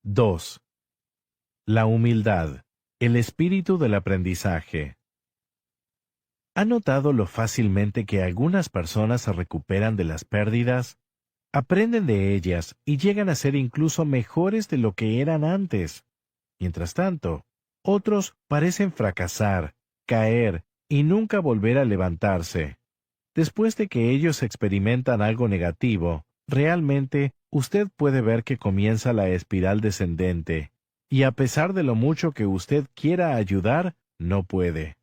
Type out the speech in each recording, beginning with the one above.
2. La humildad, el espíritu del aprendizaje. ¿Ha notado lo fácilmente que algunas personas se recuperan de las pérdidas? Aprenden de ellas y llegan a ser incluso mejores de lo que eran antes. Mientras tanto, otros parecen fracasar, caer y nunca volver a levantarse. Después de que ellos experimentan algo negativo, realmente usted puede ver que comienza la espiral descendente, y a pesar de lo mucho que usted quiera ayudar, no puede.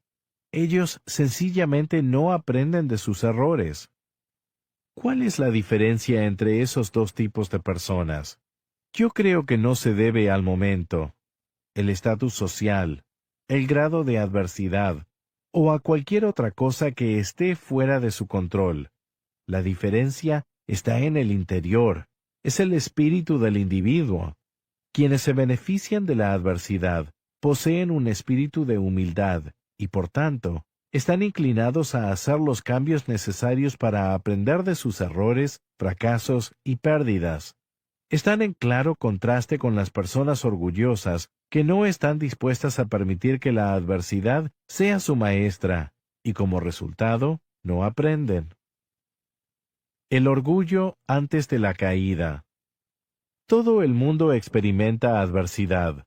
Ellos sencillamente no aprenden de sus errores. ¿Cuál es la diferencia entre esos dos tipos de personas? Yo creo que no se debe al momento, el estatus social, el grado de adversidad, o a cualquier otra cosa que esté fuera de su control. La diferencia está en el interior, es el espíritu del individuo. Quienes se benefician de la adversidad poseen un espíritu de humildad y, por tanto, están inclinados a hacer los cambios necesarios para aprender de sus errores, fracasos y pérdidas. Están en claro contraste con las personas orgullosas que no están dispuestas a permitir que la adversidad sea su maestra, y como resultado, no aprenden. El orgullo antes de la caída. Todo el mundo experimenta adversidad.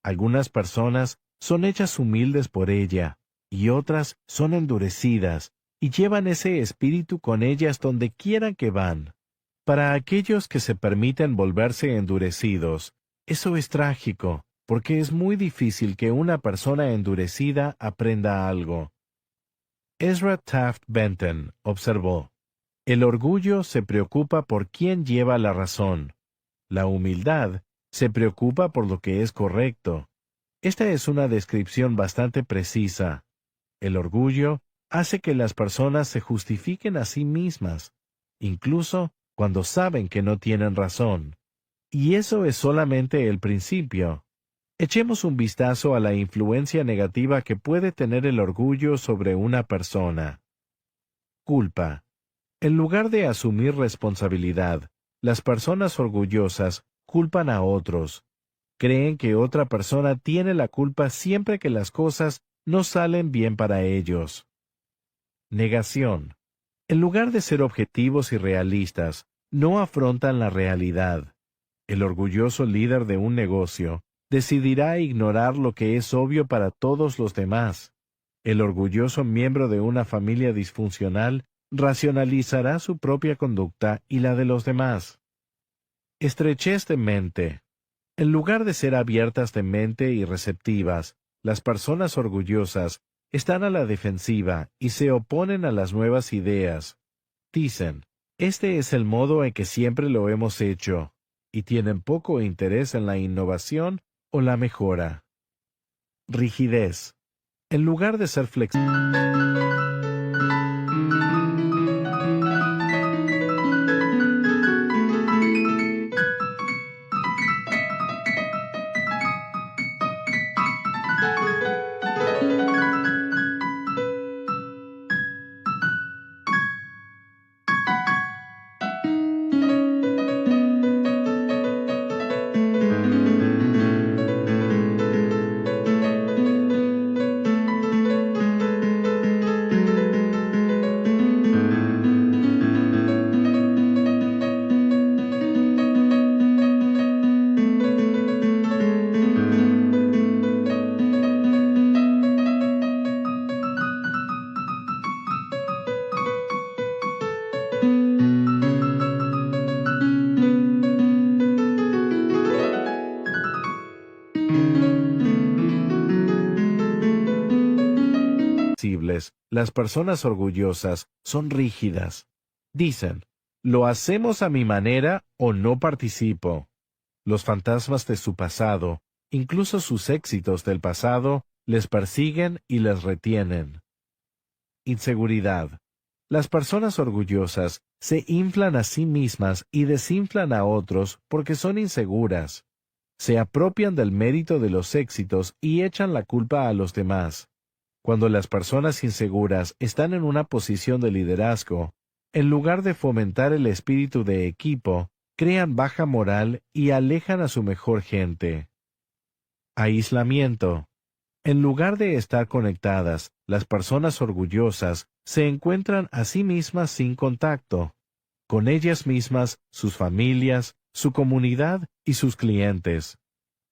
Algunas personas son hechas humildes por ella, y otras son endurecidas, y llevan ese espíritu con ellas donde quiera que van. Para aquellos que se permiten volverse endurecidos, eso es trágico, porque es muy difícil que una persona endurecida aprenda algo. Ezra Taft Benton observó: el orgullo se preocupa por quién lleva la razón. La humildad se preocupa por lo que es correcto. Esta es una descripción bastante precisa. El orgullo hace que las personas se justifiquen a sí mismas, incluso cuando saben que no tienen razón. Y eso es solamente el principio. Echemos un vistazo a la influencia negativa que puede tener el orgullo sobre una persona. Culpa. En lugar de asumir responsabilidad, las personas orgullosas culpan a otros. Creen que otra persona tiene la culpa siempre que las cosas no salen bien para ellos. Negación. En lugar de ser objetivos y realistas, no afrontan la realidad. El orgulloso líder de un negocio decidirá ignorar lo que es obvio para todos los demás. El orgulloso miembro de una familia disfuncional racionalizará su propia conducta y la de los demás. Estrechez de mente. En lugar de ser abiertas de mente y receptivas, las personas orgullosas están a la defensiva y se oponen a las nuevas ideas. Dicen: este es el modo en que siempre lo hemos hecho, y tienen poco interés en la innovación o la mejora. Rigidez. En lugar de ser flexibles, las personas orgullosas son rígidas. Dicen: lo hacemos a mi manera o no participo. Los fantasmas de su pasado, incluso sus éxitos del pasado, les persiguen y les retienen. Inseguridad. Las personas orgullosas se inflan a sí mismas y desinflan a otros porque son inseguras. Se apropian del mérito de los éxitos y echan la culpa a los demás. Cuando las personas inseguras están en una posición de liderazgo, en lugar de fomentar el espíritu de equipo, crean baja moral y alejan a su mejor gente. Aislamiento. En lugar de estar conectadas, las personas orgullosas se encuentran a sí mismas sin contacto, con ellas mismas, sus familias, su comunidad y sus clientes.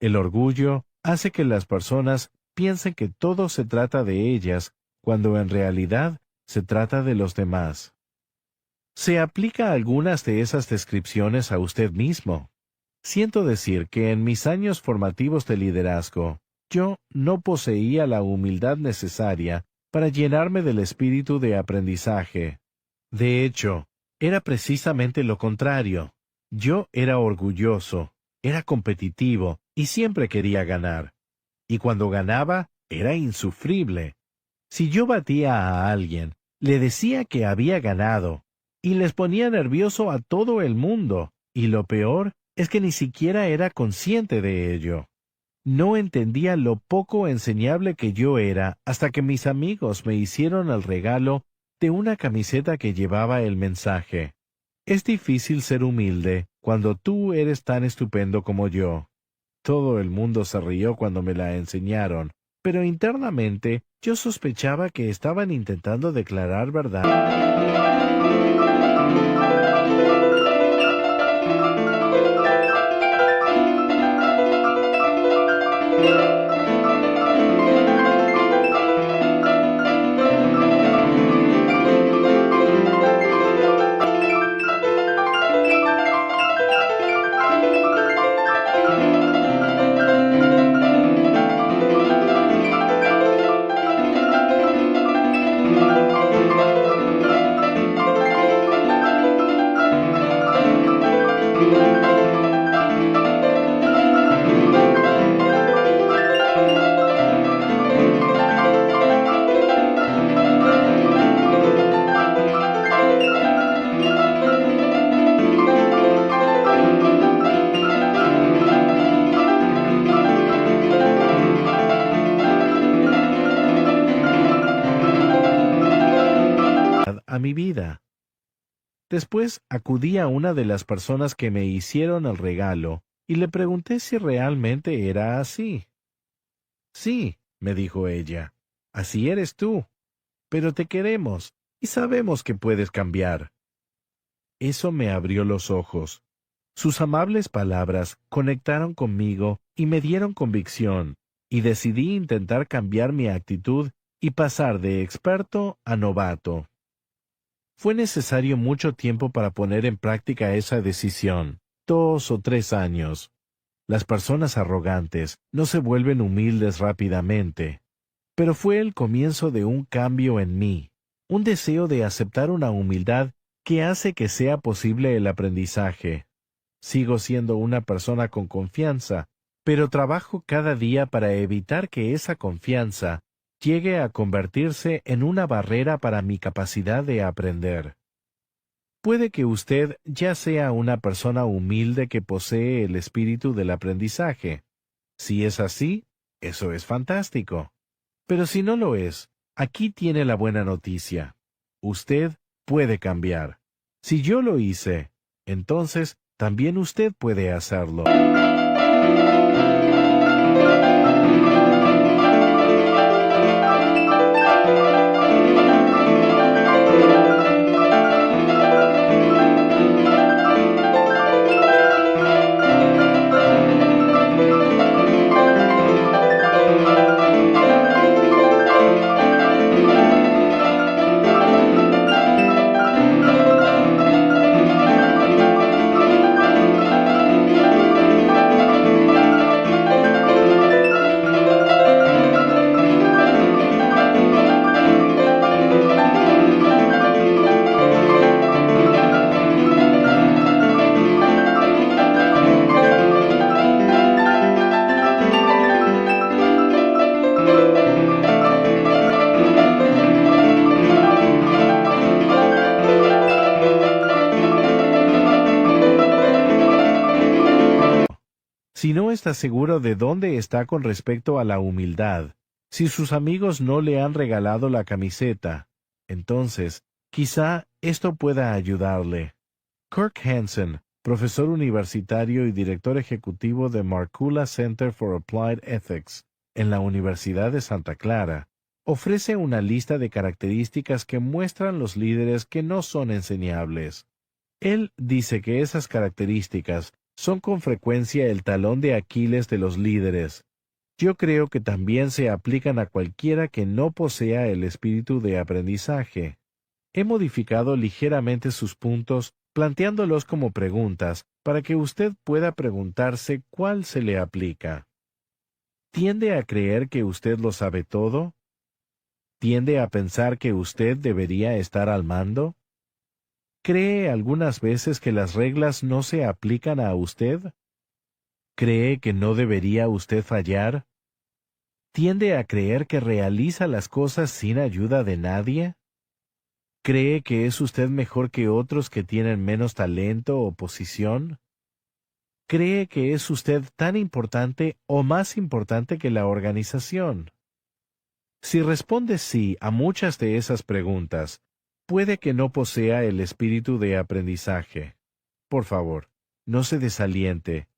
El orgullo hace que las personas piensen que todo se trata de ellas, cuando en realidad se trata de los demás. ¿Se aplica algunas de esas descripciones a usted mismo? Siento decir que en mis años formativos de liderazgo, yo no poseía la humildad necesaria para llenarme del espíritu de aprendizaje. De hecho, era precisamente lo contrario. Yo era orgulloso, era competitivo y siempre quería ganar. Y cuando ganaba, era insufrible. Si yo batía a alguien, le decía que había ganado, y les ponía nervioso a todo el mundo, y lo peor es que ni siquiera era consciente de ello. No entendía lo poco enseñable que yo era hasta que mis amigos me hicieron el regalo de una camiseta que llevaba el mensaje: es difícil ser humilde cuando tú eres tan estupendo como yo. Todo el mundo se rió cuando me la enseñaron, pero internamente yo sospechaba que estaban intentando declarar verdad. A mi vida. Después acudí a una de las personas que me hicieron el regalo y le pregunté si realmente era así. Sí, me dijo ella, así eres tú, pero te queremos y sabemos que puedes cambiar. Eso me abrió los ojos. Sus amables palabras conectaron conmigo y me dieron convicción, y decidí intentar cambiar mi actitud y pasar de experto a novato. Fue necesario mucho tiempo para poner en práctica esa decisión, 2 o 3 años. Las personas arrogantes no se vuelven humildes rápidamente, pero fue el comienzo de un cambio en mí, un deseo de aceptar una humildad que hace que sea posible el aprendizaje. Sigo siendo una persona con confianza, pero trabajo cada día para evitar que esa confianza llegue a convertirse en una barrera para mi capacidad de aprender. Puede que usted ya sea una persona humilde que posee el espíritu del aprendizaje. Si es así, eso es fantástico. Pero si no lo es, aquí tiene la buena noticia. Usted puede cambiar. Si yo lo hice, entonces también usted puede hacerlo. Si no está seguro de dónde está con respecto a la humildad, si sus amigos no le han regalado la camiseta, entonces, quizá esto pueda ayudarle. Kirk Hansen, profesor universitario y director ejecutivo de Markula Center for Applied Ethics en la Universidad de Santa Clara, ofrece una lista de características que muestran los líderes que no son enseñables. Él dice que esas características son con frecuencia el talón de Aquiles de los líderes. Yo creo que también se aplican a cualquiera que no posea el espíritu de aprendizaje. He modificado ligeramente sus puntos, planteándolos como preguntas, para que usted pueda preguntarse cuál se le aplica. ¿Tiende a creer que usted lo sabe todo? ¿Tiende a pensar que usted debería estar al mando? ¿Cree algunas veces que las reglas no se aplican a usted? ¿Cree que no debería usted fallar? ¿Tiende a creer que realiza las cosas sin ayuda de nadie? ¿Cree que es usted mejor que otros que tienen menos talento o posición? ¿Cree que es usted tan importante o más importante que la organización? Si responde sí a muchas de esas preguntas, puede que no posea el espíritu de aprendizaje. Por favor, no se desaliente.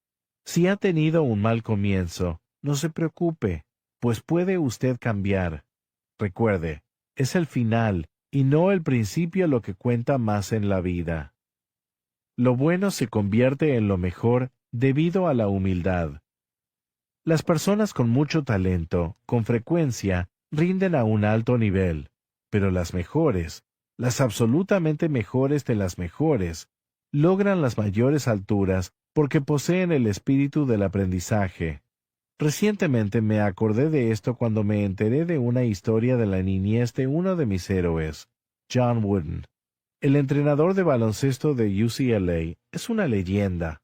Si ha tenido un mal comienzo, no se preocupe, pues puede usted cambiar. Recuerde, es el final y no el principio lo que cuenta más en la vida. Lo bueno se convierte en lo mejor debido a la humildad. Las personas con mucho talento, con frecuencia, rinden a un alto nivel, pero las mejores, las absolutamente mejores de las mejores, logran las mayores alturas porque poseen el espíritu del aprendizaje. Recientemente me acordé de esto cuando me enteré de una historia de la niñez de uno de mis héroes, John Wooden. El entrenador de baloncesto de UCLA es una leyenda.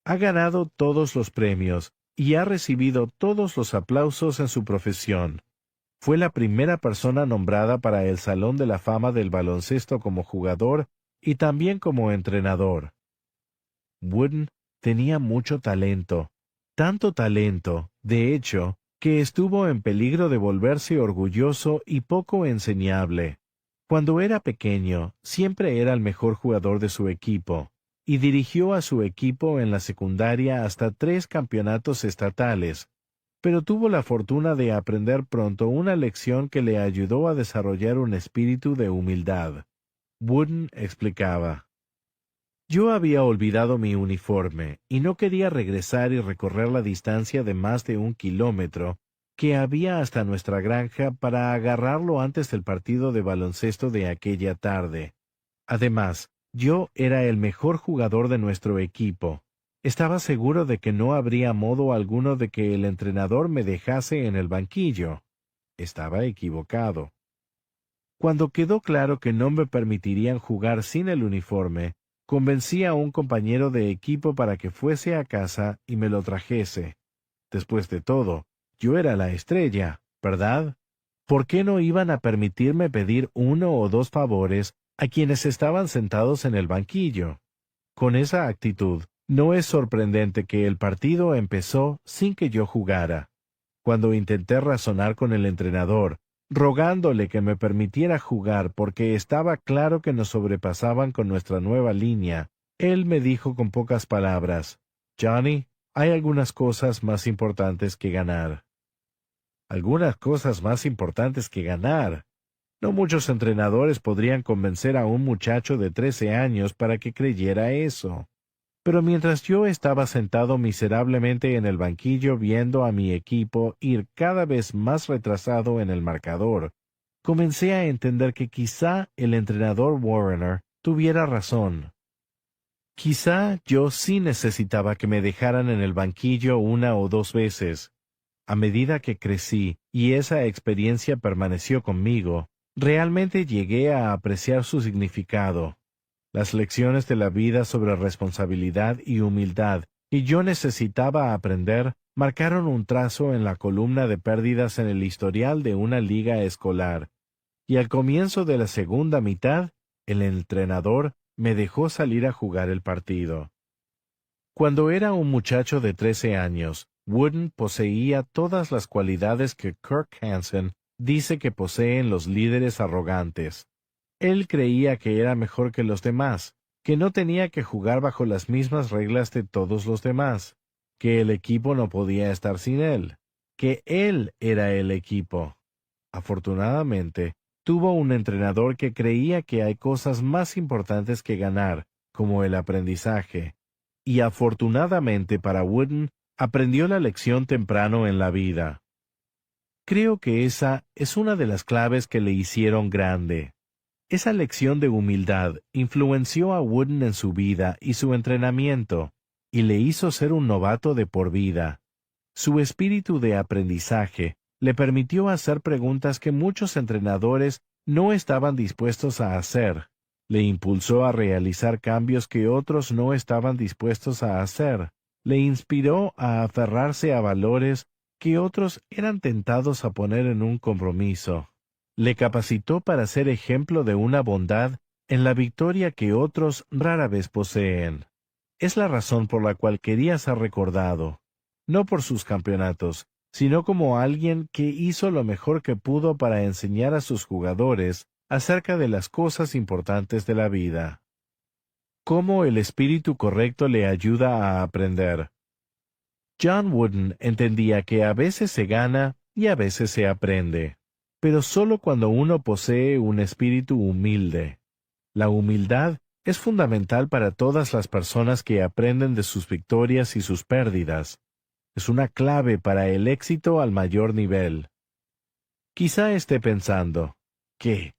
Ha ganado todos los premios y ha recibido todos los aplausos en su profesión. Fue la primera persona nombrada para el Salón de la Fama del Baloncesto como jugador y también como entrenador. Wooden tenía mucho talento, tanto talento, de hecho, que estuvo en peligro de volverse orgulloso y poco enseñable. Cuando era pequeño, siempre era el mejor jugador de su equipo, y dirigió a su equipo en la secundaria hasta 3 campeonatos estatales, pero tuvo la fortuna de aprender pronto una lección que le ayudó a desarrollar un espíritu de humildad. Wooden explicaba: yo había olvidado mi uniforme y no quería regresar y recorrer la distancia de más de 1 kilómetro que había hasta nuestra granja para agarrarlo antes del partido de baloncesto de aquella tarde. Además, yo era el mejor jugador de nuestro equipo. Estaba seguro de que no habría modo alguno de que el entrenador me dejase en el banquillo. Estaba equivocado. Cuando quedó claro que no me permitirían jugar sin el uniforme, convencí a un compañero de equipo para que fuese a casa y me lo trajese. Después de todo, yo era la estrella, ¿verdad? ¿Por qué no iban a permitirme pedir 1 o 2 favores a quienes estaban sentados en el banquillo? Con esa actitud, no es sorprendente que el partido empezó sin que yo jugara. Cuando intenté razonar con el entrenador, rogándole que me permitiera jugar porque estaba claro que nos sobrepasaban con nuestra nueva línea, él me dijo con pocas palabras: «Johnny, hay algunas cosas más importantes que ganar». Algunas cosas más importantes que ganar. No muchos entrenadores podrían convencer a un muchacho de 13 años para que creyera eso. Pero mientras yo estaba sentado miserablemente en el banquillo viendo a mi equipo ir cada vez más retrasado en el marcador, comencé a entender que quizá el entrenador Warrener tuviera razón. Quizá yo sí necesitaba que me dejaran en el banquillo 1 o 2 veces. A medida que crecí y esa experiencia permaneció conmigo, realmente llegué a apreciar su significado. Las lecciones de la vida sobre responsabilidad y humildad que yo necesitaba aprender marcaron un trazo en la columna de pérdidas en el historial de una liga escolar, y al comienzo de la segunda mitad, el entrenador me dejó salir a jugar el partido. Cuando era un muchacho de 13 años, Wooden poseía todas las cualidades que Kirk Hansen dice que poseen los líderes arrogantes. Él creía que era mejor que los demás, que no tenía que jugar bajo las mismas reglas de todos los demás, que el equipo no podía estar sin él, que él era el equipo. Afortunadamente, tuvo un entrenador que creía que hay cosas más importantes que ganar, como el aprendizaje, y afortunadamente para Wooden, aprendió la lección temprano en la vida. Creo que esa es una de las claves que le hicieron grande. Esa lección de humildad influenció a Wooden en su vida y su entrenamiento, y le hizo ser un novato de por vida. Su espíritu de aprendizaje le permitió hacer preguntas que muchos entrenadores no estaban dispuestos a hacer. Le impulsó a realizar cambios que otros no estaban dispuestos a hacer. Le inspiró a aferrarse a valores que otros eran tentados a poner en un compromiso. Le capacitó para ser ejemplo de una bondad en la victoria que otros rara vez poseen. Es la razón por la cual quería ser recordado, no por sus campeonatos, sino como alguien que hizo lo mejor que pudo para enseñar a sus jugadores acerca de las cosas importantes de la vida. ¿Cómo el espíritu correcto le ayuda a aprender? John Wooden entendía que a veces se gana y a veces se aprende, pero solo cuando uno posee un espíritu humilde. La humildad es fundamental para todas las personas que aprenden de sus victorias y sus pérdidas. Es una clave para el éxito al mayor nivel. Quizá esté pensando, ¿qué?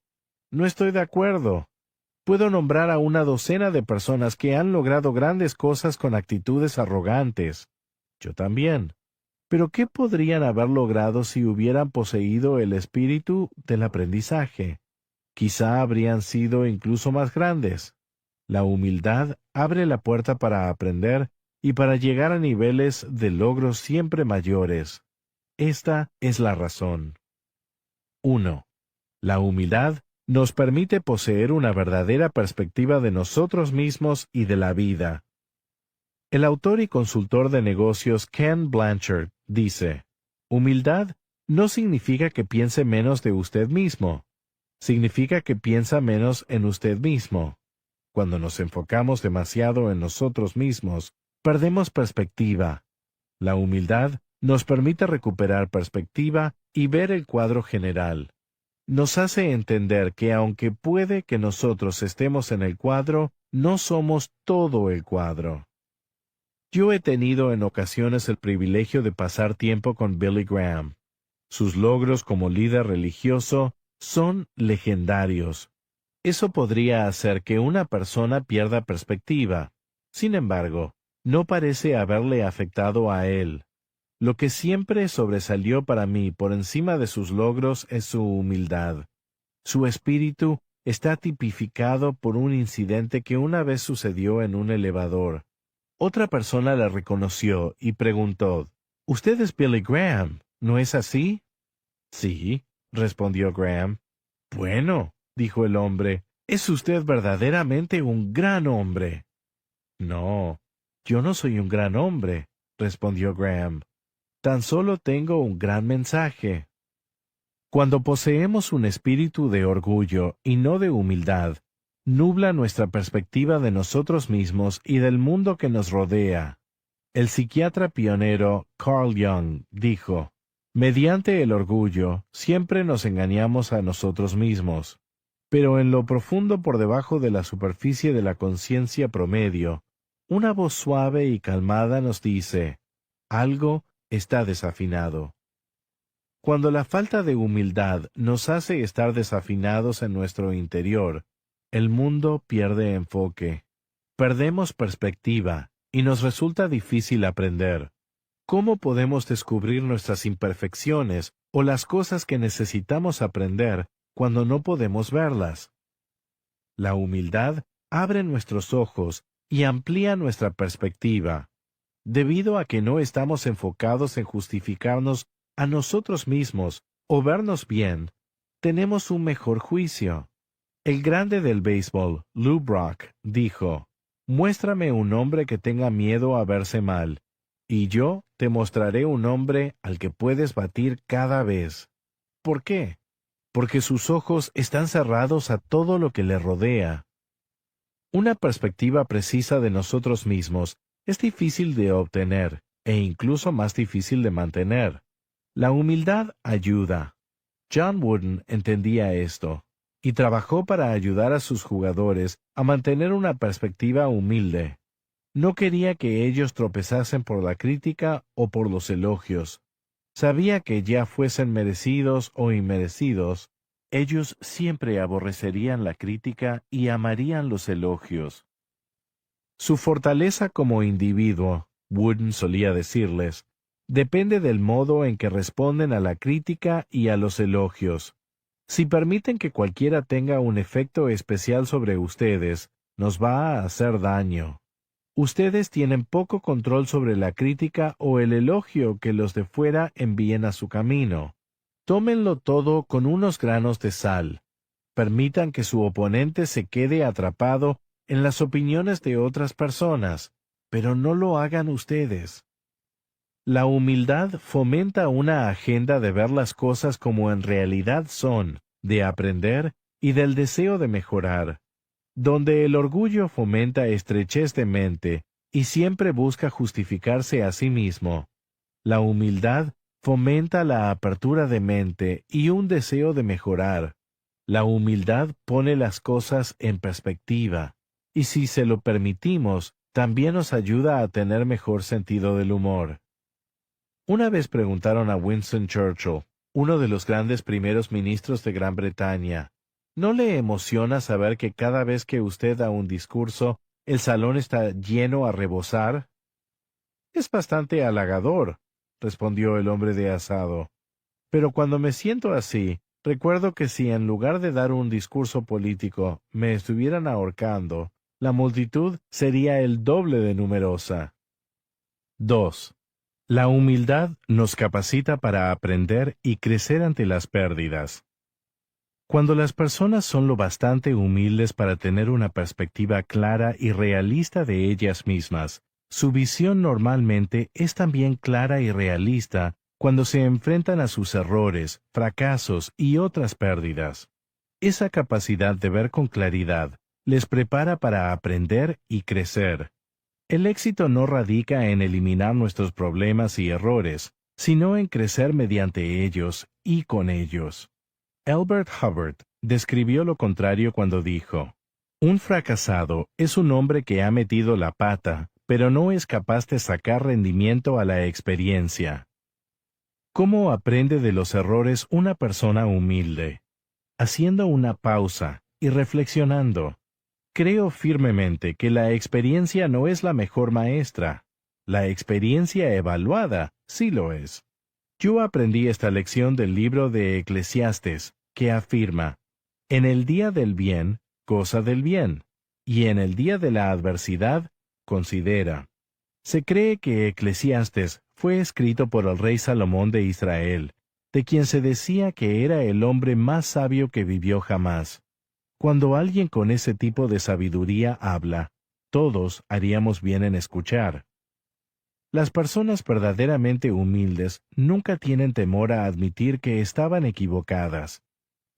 No estoy de acuerdo. Puedo nombrar a una docena de personas que han logrado grandes cosas con actitudes arrogantes. Yo también. Pero ¿qué podrían haber logrado si hubieran poseído el espíritu del aprendizaje? Quizá habrían sido incluso más grandes. La humildad abre la puerta para aprender y para llegar a niveles de logros siempre mayores. Esta es la razón. 1. La humildad nos permite poseer una verdadera perspectiva de nosotros mismos y de la vida. El autor y consultor de negocios Ken Blanchard dice, humildad no significa que piense menos de usted mismo. Significa que piensa menos en usted mismo. Cuando nos enfocamos demasiado en nosotros mismos, perdemos perspectiva. La humildad nos permite recuperar perspectiva y ver el cuadro general. Nos hace entender que aunque puede que nosotros estemos en el cuadro, no somos todo el cuadro. Yo he tenido en ocasiones el privilegio de pasar tiempo con Billy Graham. Sus logros como líder religioso son legendarios. Eso podría hacer que una persona pierda perspectiva. Sin embargo, no parece haberle afectado a él. Lo que siempre sobresalió para mí por encima de sus logros es su humildad. Su espíritu está tipificado por un incidente que una vez sucedió en un elevador. Otra persona le reconoció y preguntó, «Usted es Billy Graham, ¿no es así?» «Sí», respondió Graham. «Bueno», dijo el hombre, «es usted verdaderamente un gran hombre». «No, yo no soy un gran hombre», respondió Graham. «Tan solo tengo un gran mensaje». Cuando poseemos un espíritu de orgullo y no de humildad, nubla nuestra perspectiva de nosotros mismos y del mundo que nos rodea. El psiquiatra pionero Carl Jung dijo, mediante el orgullo siempre nos engañamos a nosotros mismos, pero en lo profundo por debajo de la superficie de la conciencia promedio, una voz suave y calmada nos dice, algo está desafinado. Cuando la falta de humildad nos hace estar desafinados en nuestro interior, el mundo pierde enfoque. Perdemos perspectiva y nos resulta difícil aprender. ¿Cómo podemos descubrir nuestras imperfecciones o las cosas que necesitamos aprender cuando no podemos verlas? La humildad abre nuestros ojos y amplía nuestra perspectiva. Debido a que no estamos enfocados en justificarnos a nosotros mismos o vernos bien, tenemos un mejor juicio. El grande del béisbol, Lou Brock, dijo, «Muéstrame un hombre que tenga miedo a verse mal, y yo te mostraré un hombre al que puedes batir cada vez». ¿Por qué? Porque sus ojos están cerrados a todo lo que le rodea. Una perspectiva precisa de nosotros mismos es difícil de obtener e incluso más difícil de mantener. La humildad ayuda. John Wooden entendía esto y trabajó para ayudar a sus jugadores a mantener una perspectiva humilde. No quería que ellos tropezasen por la crítica o por los elogios. Sabía que ya fuesen merecidos o inmerecidos, ellos siempre aborrecerían la crítica y amarían los elogios. Su fortaleza como individuo, Wooden solía decirles, depende del modo en que responden a la crítica y a los elogios. Si permiten que cualquiera tenga un efecto especial sobre ustedes, nos va a hacer daño. Ustedes tienen poco control sobre la crítica o el elogio que los de fuera envíen a su camino. Tómenlo todo con unos granos de sal. Permitan que su oponente se quede atrapado en las opiniones de otras personas, pero no lo hagan ustedes. La humildad fomenta una agenda de ver las cosas como en realidad son, de aprender y del deseo de mejorar. Donde el orgullo fomenta estrechez de mente y siempre busca justificarse a sí mismo, la humildad fomenta la apertura de mente y un deseo de mejorar. La humildad pone las cosas en perspectiva, y si se lo permitimos, también nos ayuda a tener mejor sentido del humor. Una vez preguntaron a Winston Churchill, uno de los grandes primeros ministros de Gran Bretaña, ¿no le emociona saber que cada vez que usted da un discurso, el salón está lleno a rebosar? Es bastante halagador, respondió el hombre de asado. Pero cuando me siento así, recuerdo que si en lugar de dar un discurso político me estuvieran ahorcando, la multitud sería el doble de numerosa. 2. La humildad nos capacita para aprender y crecer ante las pérdidas. Cuando las personas son lo bastante humildes para tener una perspectiva clara y realista de ellas mismas, su visión normalmente es también clara y realista cuando se enfrentan a sus errores, fracasos y otras pérdidas. Esa capacidad de ver con claridad les prepara para aprender y crecer. El éxito no radica en eliminar nuestros problemas y errores, sino en crecer mediante ellos y con ellos. Elbert Hubbard describió lo contrario cuando dijo, un fracasado es un hombre que ha metido la pata, pero no es capaz de sacar rendimiento a la experiencia. ¿Cómo aprende de los errores una persona humilde? Haciendo una pausa y reflexionando. Creo firmemente que la experiencia no es la mejor maestra. La experiencia evaluada sí lo es. Yo aprendí esta lección del libro de Eclesiastes, que afirma, en el día del bien, goza del bien, y en el día de la adversidad, considera. Se cree que Eclesiastes fue escrito por el rey Salomón de Israel, de quien se decía que era el hombre más sabio que vivió jamás. Cuando alguien con ese tipo de sabiduría habla, todos haríamos bien en escuchar. Las personas verdaderamente humildes nunca tienen temor a admitir que estaban equivocadas.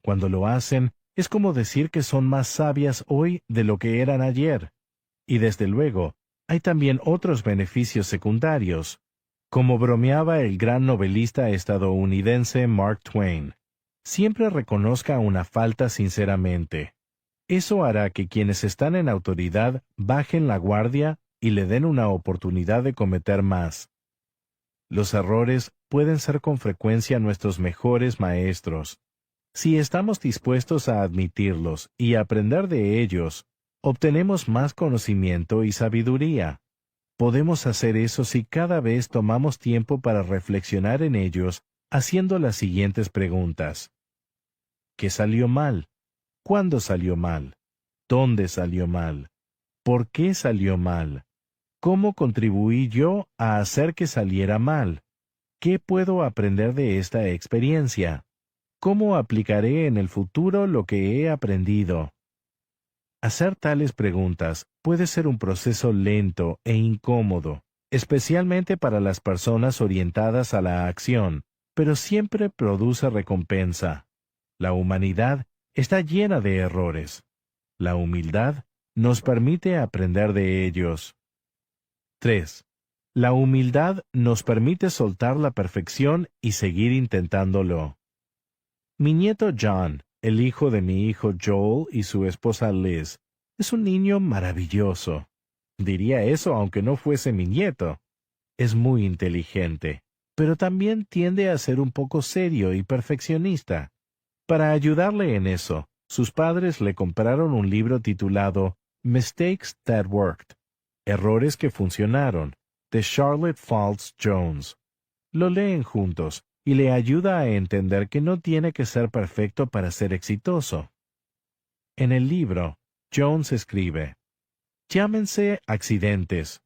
Cuando lo hacen, es como decir que son más sabias hoy de lo que eran ayer. Y desde luego, hay también otros beneficios secundarios. Como bromeaba el gran novelista estadounidense Mark Twain, siempre reconozca una falta sinceramente. Eso hará que quienes están en autoridad bajen la guardia y le den una oportunidad de cometer más. Los errores pueden ser con frecuencia nuestros mejores maestros. Si estamos dispuestos a admitirlos y aprender de ellos, obtenemos más conocimiento y sabiduría. Podemos hacer eso si cada vez tomamos tiempo para reflexionar en ellos, haciendo las siguientes preguntas. ¿Qué salió mal? ¿Cuándo salió mal? ¿Dónde salió mal? ¿Por qué salió mal? ¿Cómo contribuí yo a hacer que saliera mal? ¿Qué puedo aprender de esta experiencia? ¿Cómo aplicaré en el futuro lo que he aprendido? Hacer tales preguntas puede ser un proceso lento e incómodo, especialmente para las personas orientadas a la acción, pero siempre produce recompensa. La humanidad está llena de errores. La humildad nos permite aprender de ellos. 3. La humildad nos permite soltar la perfección y seguir intentándolo. Mi nieto John, el hijo de mi hijo Joel y su esposa Liz, es un niño maravilloso. Diría eso aunque no fuese mi nieto. Es muy inteligente, pero también tiende a ser un poco serio y perfeccionista. Para ayudarle en eso, sus padres le compraron un libro titulado Mistakes That Worked, Errores que Funcionaron, de Charlotte Falls Jones. Lo leen juntos y le ayuda a entender que no tiene que ser perfecto para ser exitoso. En el libro, Jones escribe: llámense accidentes,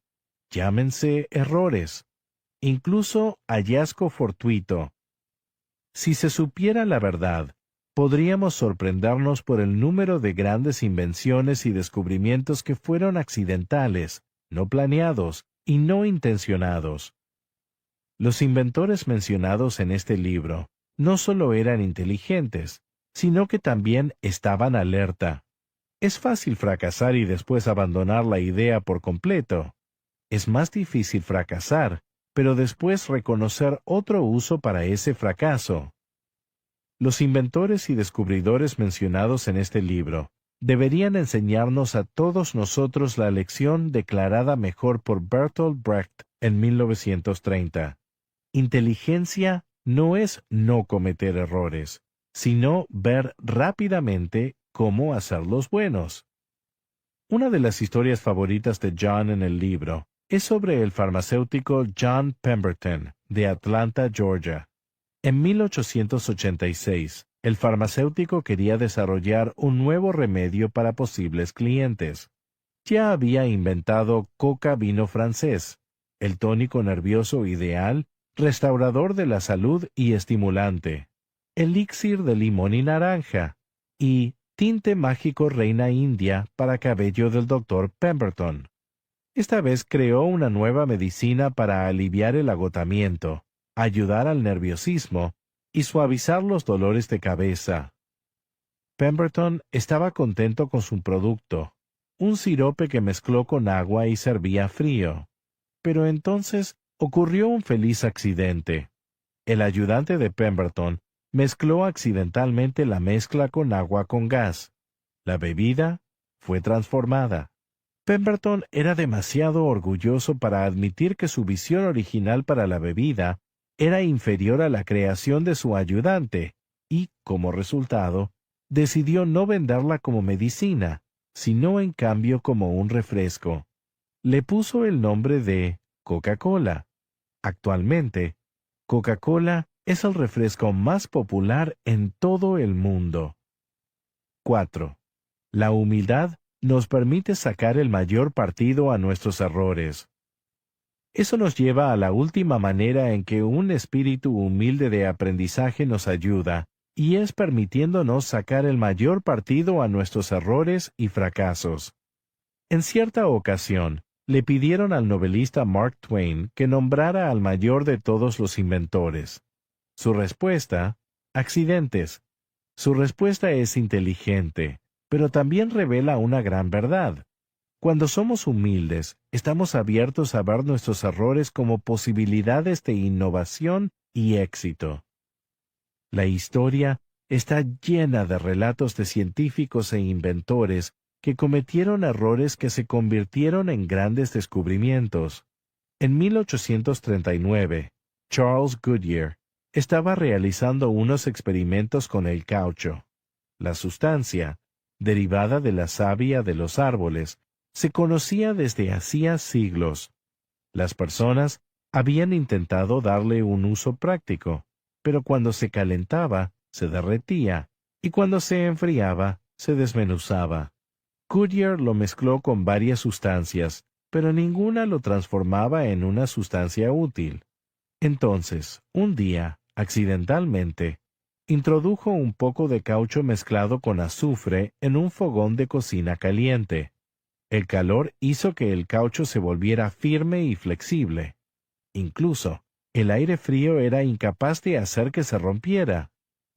llámense errores, incluso hallazgo fortuito. Si se supiera la verdad, podríamos sorprendernos por el número de grandes invenciones y descubrimientos que fueron accidentales, no planeados y no intencionados. Los inventores mencionados en este libro no solo eran inteligentes, sino que también estaban alerta. Es fácil fracasar y después abandonar la idea por completo. Es más difícil fracasar, pero después reconocer otro uso para ese fracaso. Los inventores y descubridores mencionados en este libro deberían enseñarnos a todos nosotros la lección declarada mejor por Bertolt Brecht en 1930. Inteligencia no es no cometer errores, sino ver rápidamente cómo hacerlos buenos. Una de las historias favoritas de John en el libro es sobre el farmacéutico John Pemberton, de Atlanta, Georgia. En 1886, el farmacéutico quería desarrollar un nuevo remedio para posibles clientes. Ya había inventado coca vino francés, el tónico nervioso ideal, restaurador de la salud y estimulante, elixir de limón y naranja, y tinte mágico reina india para cabello del Dr. Pemberton. Esta vez creó una nueva medicina para aliviar el agotamiento, ayudar al nerviosismo y suavizar los dolores de cabeza. Pemberton estaba contento con su producto, un sirope que mezcló con agua y servía frío. Pero entonces ocurrió un feliz accidente. El ayudante de Pemberton mezcló accidentalmente la mezcla con agua con gas. La bebida fue transformada. Pemberton era demasiado orgulloso para admitir que su visión original para la bebida era inferior a la creación de su ayudante y, como resultado, decidió no venderla como medicina, sino en cambio como un refresco. Le puso el nombre de Coca-Cola. Actualmente, Coca-Cola es el refresco más popular en todo el mundo. 4. La humildad nos permite sacar el mayor partido a nuestros errores. Eso nos lleva a la última manera en que un espíritu humilde de aprendizaje nos ayuda, y es permitiéndonos sacar el mayor partido a nuestros errores y fracasos. En cierta ocasión, le pidieron al novelista Mark Twain que nombrara al mayor de todos los inventores. Su respuesta: accidentes. Su respuesta es inteligente, pero también revela una gran verdad. Cuando somos humildes, estamos abiertos a ver nuestros errores como posibilidades de innovación y éxito. La historia está llena de relatos de científicos e inventores que cometieron errores que se convirtieron en grandes descubrimientos. En 1839, Charles Goodyear estaba realizando unos experimentos con el caucho. La sustancia, derivada de la savia de los árboles, se conocía desde hacía siglos. Las personas habían intentado darle un uso práctico, pero cuando se calentaba, se derretía, y cuando se enfriaba, se desmenuzaba. Goodyear lo mezcló con varias sustancias, pero ninguna lo transformaba en una sustancia útil. Entonces, un día, accidentalmente, introdujo un poco de caucho mezclado con azufre en un fogón de cocina caliente. El calor hizo que el caucho se volviera firme y flexible. Incluso, el aire frío era incapaz de hacer que se rompiera.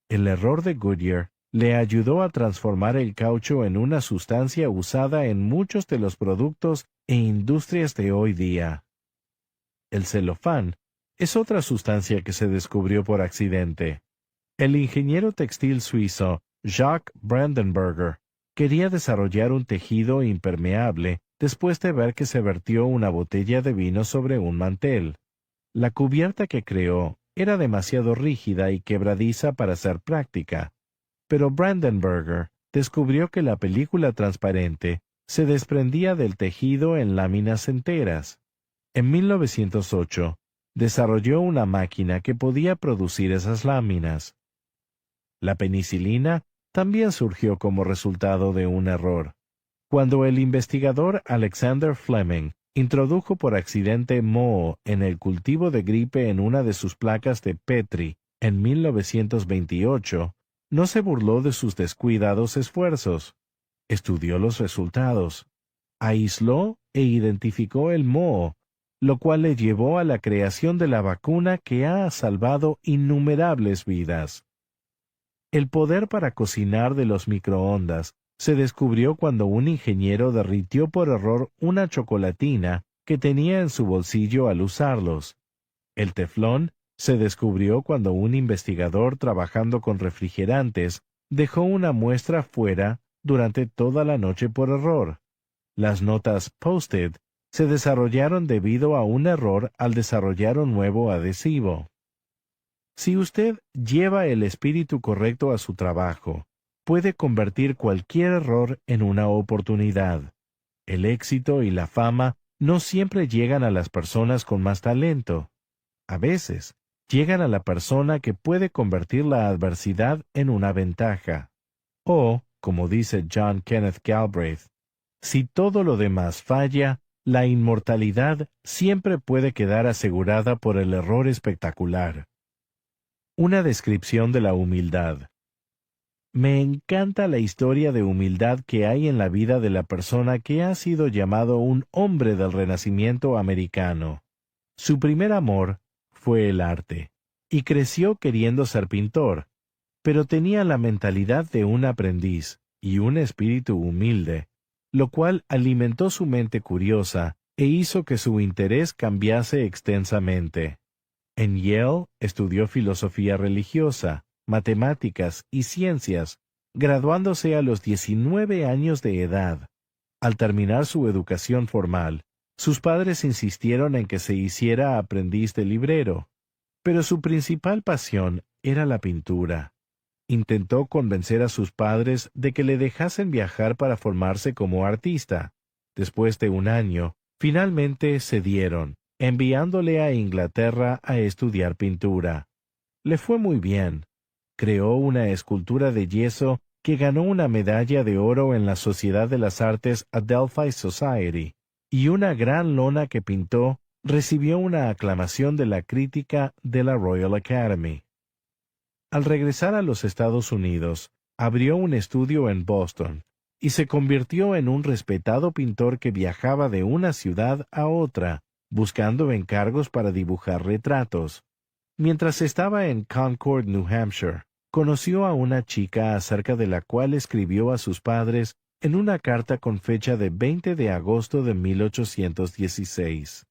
El error de Goodyear le ayudó a transformar el caucho en una sustancia usada en muchos de los productos e industrias de hoy día. El celofán es otra sustancia que se descubrió por accidente. El ingeniero textil suizo Jacques Brandenburger quería desarrollar un tejido impermeable después de ver que se vertió una botella de vino sobre un mantel. La cubierta que creó era demasiado rígida y quebradiza para ser práctica, pero Brandenburger descubrió que la película transparente se desprendía del tejido en láminas enteras. En 1908, desarrolló una máquina que podía producir esas láminas. La penicilina también surgió como resultado de un error. Cuando el investigador Alexander Fleming introdujo por accidente moho en el cultivo de gripe en una de sus placas de Petri en 1928, no se burló de sus descuidados esfuerzos. Estudió los resultados, aisló e identificó el moho, lo cual le llevó a la creación de la vacuna que ha salvado innumerables vidas. El poder para cocinar de los microondas se descubrió cuando un ingeniero derritió por error una chocolatina que tenía en su bolsillo al usarlos. El teflón se descubrió cuando un investigador trabajando con refrigerantes dejó una muestra fuera durante toda la noche por error. Las notas Post-it se desarrollaron debido a un error al desarrollar un nuevo adhesivo. Si usted lleva el espíritu correcto a su trabajo, puede convertir cualquier error en una oportunidad. El éxito y la fama no siempre llegan a las personas con más talento. A veces, llegan a la persona que puede convertir la adversidad en una ventaja. O, como dice John Kenneth Galbraith, si todo lo demás falla, la inmortalidad siempre puede quedar asegurada por el error espectacular. Una descripción de la humildad. Me encanta la historia de humildad que hay en la vida de la persona que ha sido llamado un hombre del Renacimiento americano. Su primer amor fue el arte, y creció queriendo ser pintor, pero tenía la mentalidad de un aprendiz y un espíritu humilde, lo cual alimentó su mente curiosa e hizo que su interés cambiase extensamente. En Yale estudió filosofía religiosa, matemáticas y ciencias, graduándose a los 19 años de edad. Al terminar su educación formal, sus padres insistieron en que se hiciera aprendiz de librero, pero su principal pasión era la pintura. Intentó convencer a sus padres de que le dejasen viajar para formarse como artista. Después de un año, finalmente cedieron, enviándole a Inglaterra a estudiar pintura. Le fue muy bien. Creó una escultura de yeso que ganó una medalla de oro en la Sociedad de las Artes Adelphi Society, y una gran lona que pintó recibió una aclamación de la crítica de la Royal Academy. Al regresar a los Estados Unidos, abrió un estudio en Boston, y se convirtió en un respetado pintor que viajaba de una ciudad a otra, buscando encargos para dibujar retratos. Mientras estaba en Concord, New Hampshire, conoció a una chica acerca de la cual escribió a sus padres en una carta con fecha de 20 de agosto de 1816.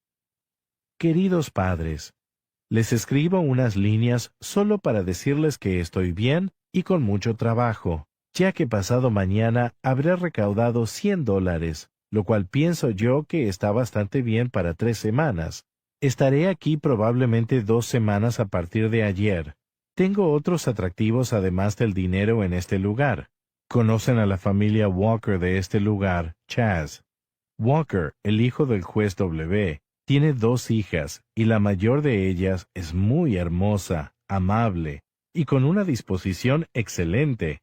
Queridos padres, les escribo unas líneas solo para decirles que estoy bien y con mucho trabajo, ya que pasado mañana habré recaudado $100, lo cual pienso yo que está bastante bien para 3 semanas. Estaré aquí probablemente 2 semanas a partir de ayer. Tengo otros atractivos además del dinero en este lugar. Conocen a la familia Walker de este lugar, Chaz. Walker, el hijo del juez W., tiene 2 hijas, y la mayor de ellas es muy hermosa, amable, y con una disposición excelente.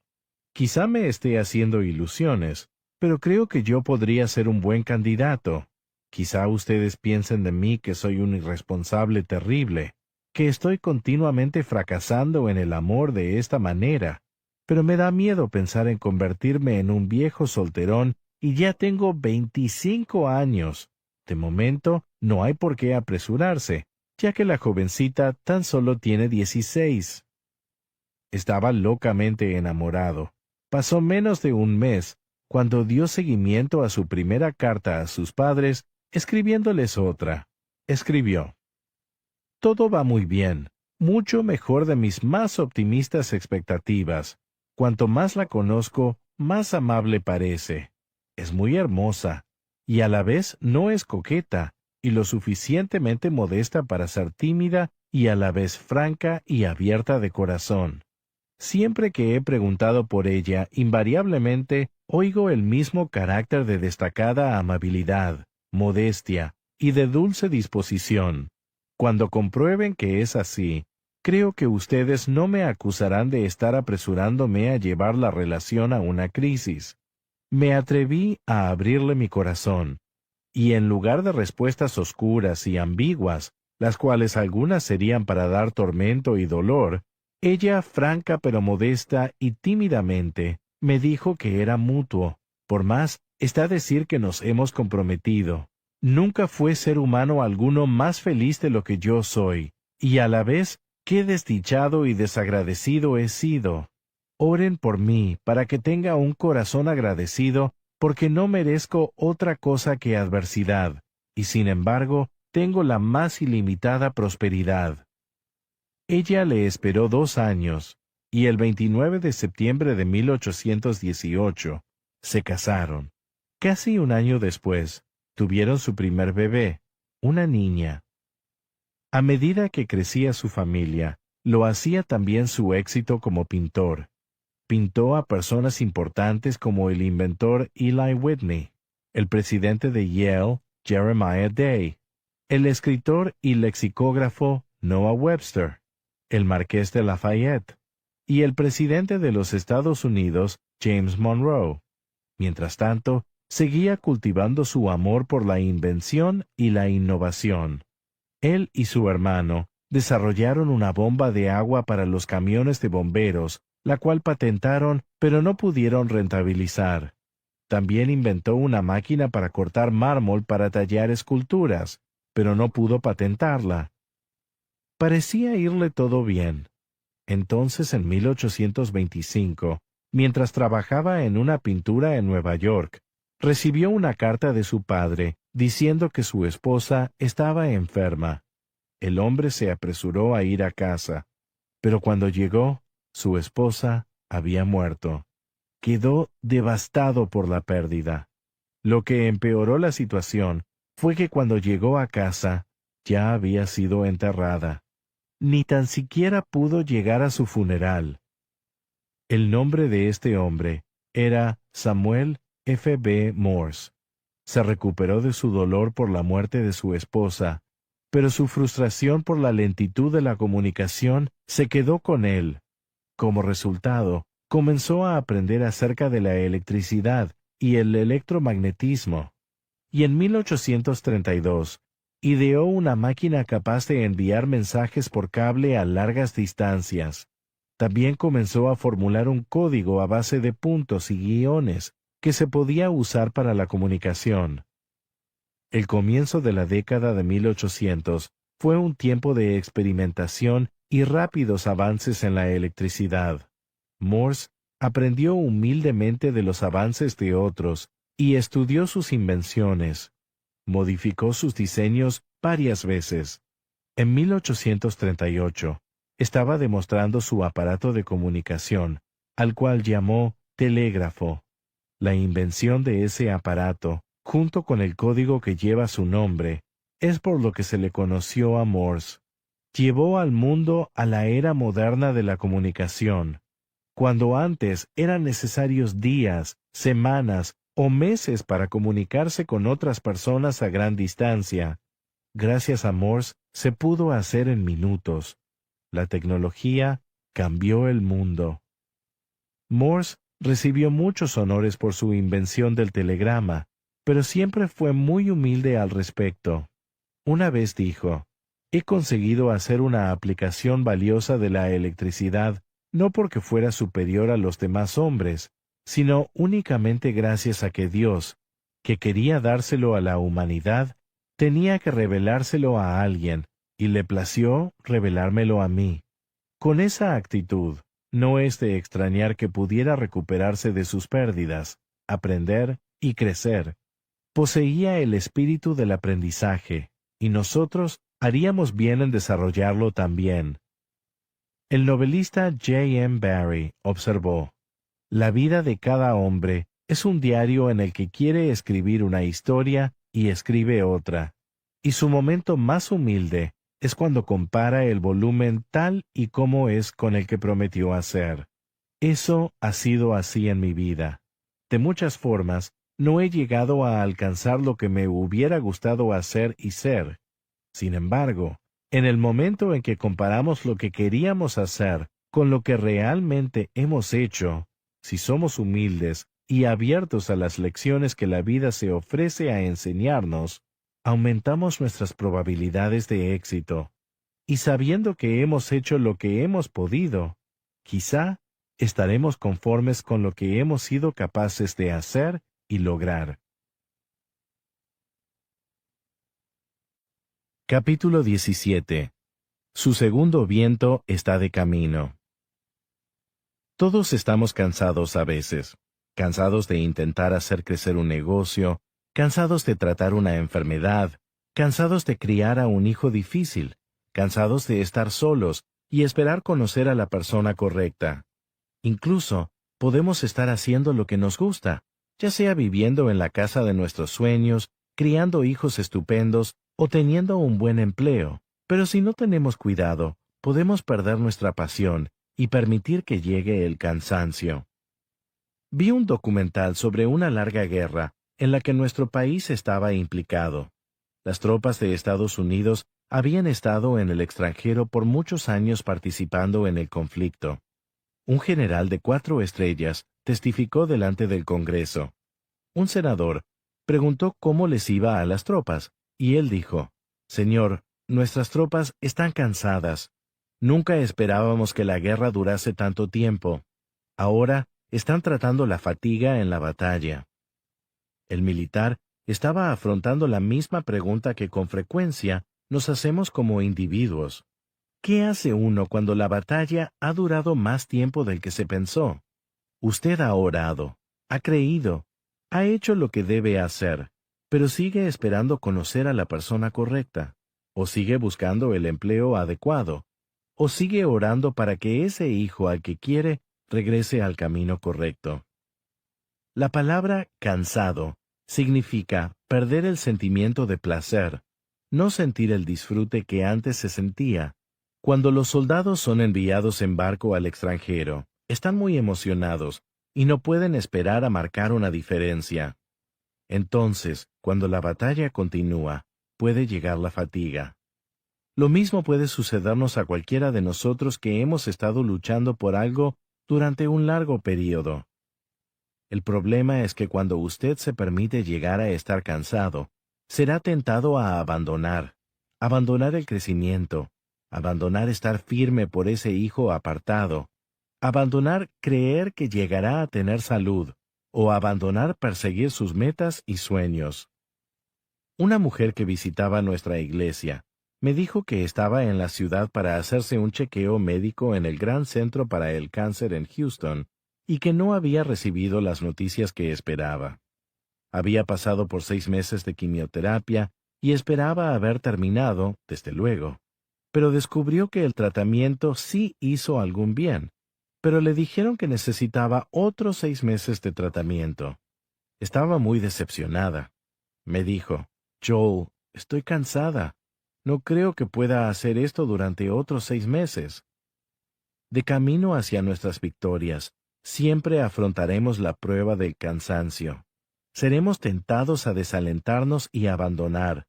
Quizá me esté haciendo ilusiones, pero creo que yo podría ser un buen candidato. Quizá ustedes piensen de mí que soy un irresponsable terrible, que estoy continuamente fracasando en el amor de esta manera, pero me da miedo pensar en convertirme en un viejo solterón y ya tengo 25 años. De momento, no hay por qué apresurarse, ya que la jovencita tan solo tiene 16. Estaba locamente enamorado. Pasó menos de un mes cuando dio seguimiento a su primera carta a sus padres, escribiéndoles otra. Escribió: Todo va muy bien, mucho mejor de mis más optimistas expectativas. Cuanto más la conozco, más amable parece. Es muy hermosa, y a la vez no es coqueta, y lo suficientemente modesta para ser tímida y a la vez franca y abierta de corazón. Siempre que he preguntado por ella, invariablemente oigo el mismo carácter de destacada amabilidad, modestia y de dulce disposición. Cuando comprueben que es así, creo que ustedes no me acusarán de estar apresurándome a llevar la relación a una crisis. Me atreví a abrirle mi corazón, y en lugar de respuestas oscuras y ambiguas, las cuales algunas serían para dar tormento y dolor, ella, franca pero modesta y tímidamente, me dijo que era mutuo. Por más, está decir que nos hemos comprometido. Nunca fue ser humano alguno más feliz de lo que yo soy, y a la vez, qué desdichado y desagradecido he sido. Oren por mí, para que tenga un corazón agradecido, porque no merezco otra cosa que adversidad, y sin embargo, tengo la más ilimitada prosperidad. Ella le esperó 2 años, y el 29 de septiembre de 1818 se casaron. Casi un año después, tuvieron su primer bebé, una niña. A medida que crecía su familia, lo hacía también su éxito como pintor. Pintó a personas importantes como el inventor Eli Whitney, el presidente de Yale, Jeremiah Day, el escritor y lexicógrafo Noah Webster, el marqués de Lafayette, y el presidente de los Estados Unidos, James Monroe. Mientras tanto, seguía cultivando su amor por la invención y la innovación. Él y su hermano desarrollaron una bomba de agua para los camiones de bomberos, la cual patentaron, pero no pudieron rentabilizar. También inventó una máquina para cortar mármol para tallar esculturas, pero no pudo patentarla. Parecía irle todo bien. Entonces, en 1825, mientras trabajaba en una pintura en Nueva York, recibió una carta de su padre diciendo que su esposa estaba enferma. El hombre se apresuró a ir a casa, pero cuando llegó, su esposa había muerto. Quedó devastado por la pérdida. Lo que empeoró la situación fue que cuando llegó a casa, ya había sido enterrada. Ni tan siquiera pudo llegar a su funeral. El nombre de este hombre era Samuel F. B. Morse. Se recuperó de su dolor por la muerte de su esposa, pero su frustración por la lentitud de la comunicación se quedó con él. Como resultado, comenzó a aprender acerca de la electricidad y el electromagnetismo. Y en 1832, ideó una máquina capaz de enviar mensajes por cable a largas distancias. También comenzó a formular un código a base de puntos y guiones que se podía usar para la comunicación. El comienzo de la década de 1800 fue un tiempo de experimentación y rápidos avances en la electricidad. Morse aprendió humildemente de los avances de otros y estudió sus invenciones. Modificó sus diseños varias veces. En 1838, estaba demostrando su aparato de comunicación, al cual llamó telégrafo. La invención de ese aparato, junto con el código que lleva su nombre, es por lo que se le conoció a Morse. Llevó al mundo a la era moderna de la comunicación. Cuando antes eran necesarios días, semanas o meses para comunicarse con otras personas a gran distancia, gracias a Morse se pudo hacer en minutos. La tecnología cambió el mundo. Morse recibió muchos honores por su invención del telegrama, pero siempre fue muy humilde al respecto. Una vez dijo: «He conseguido hacer una aplicación valiosa de la electricidad, no porque fuera superior a los demás hombres, sino únicamente gracias a que Dios, que quería dárselo a la humanidad, tenía que revelárselo a alguien, y le plació revelármelo a mí». Con esa actitud, No es de extrañar que pudiera recuperarse de sus pérdidas, aprender y crecer. Poseía el espíritu del aprendizaje, y nosotros haríamos bien en desarrollarlo también. El novelista J. M. Barrie observó: la vida de cada hombre es un diario en el que quiere escribir una historia y escribe otra, y su momento más humilde es cuando compara el volumen tal y como es con el que prometió hacer. Eso ha sido así en mi vida. De muchas formas, no he llegado a alcanzar lo que me hubiera gustado hacer y ser. Sin embargo, en el momento en que comparamos lo que queríamos hacer con lo que realmente hemos hecho, si somos humildes y abiertos a las lecciones que la vida se ofrece a enseñarnos, aumentamos nuestras probabilidades de éxito. Y sabiendo que hemos hecho lo que hemos podido, quizá estaremos conformes con lo que hemos sido capaces de hacer y lograr. Capítulo 17. Su segundo viento está de camino. Todos estamos cansados a veces, cansados de intentar hacer crecer un negocio, cansados de tratar una enfermedad, cansados de criar a un hijo difícil, cansados de estar solos y esperar conocer a la persona correcta. Incluso, podemos estar haciendo lo que nos gusta, ya sea viviendo en la casa de nuestros sueños, criando hijos estupendos o teniendo un buen empleo. Pero si no tenemos cuidado, podemos perder nuestra pasión y permitir que llegue el cansancio. Vi un documental sobre una larga guerra en la que nuestro país estaba implicado. Las tropas de Estados Unidos habían estado en el extranjero por muchos años participando en el conflicto. Un general de 4 estrellas testificó delante del Congreso. Un senador preguntó cómo les iba a las tropas, y él dijo: «Señor, nuestras tropas están cansadas. Nunca esperábamos que la guerra durase tanto tiempo. Ahora están tratando la fatiga en la batalla». El militar estaba afrontando la misma pregunta que con frecuencia nos hacemos como individuos. ¿Qué hace uno cuando la batalla ha durado más tiempo del que se pensó? Usted ha orado, ha creído, ha hecho lo que debe hacer, pero sigue esperando conocer a la persona correcta, o sigue buscando el empleo adecuado, o sigue orando para que ese hijo al que quiere regrese al camino correcto. La palabra cansado significa perder el sentimiento de placer, no sentir el disfrute que antes se sentía. Cuando los soldados son enviados en barco al extranjero, están muy emocionados y no pueden esperar a marcar una diferencia. Entonces, cuando la batalla continúa, puede llegar la fatiga. Lo mismo puede sucedernos a cualquiera de nosotros que hemos estado luchando por algo durante un largo período. El problema es que cuando usted se permite llegar a estar cansado, será tentado a abandonar el crecimiento, abandonar estar firme por ese hijo apartado, abandonar creer que llegará a tener salud, o abandonar perseguir sus metas y sueños. Una mujer que visitaba nuestra iglesia me dijo que estaba en la ciudad para hacerse un chequeo médico en el Gran Centro para el Cáncer en Houston, y que no había recibido las noticias que esperaba. Había pasado por 6 meses de quimioterapia y esperaba haber terminado, desde luego. Pero descubrió que el tratamiento sí hizo algún bien, pero le dijeron que necesitaba otros 6 meses de tratamiento. Estaba muy decepcionada. Me dijo: «Joel, estoy cansada. No creo que pueda hacer esto durante otros 6 meses». De camino hacia nuestras victorias, siempre afrontaremos la prueba del cansancio. Seremos tentados a desalentarnos y abandonar.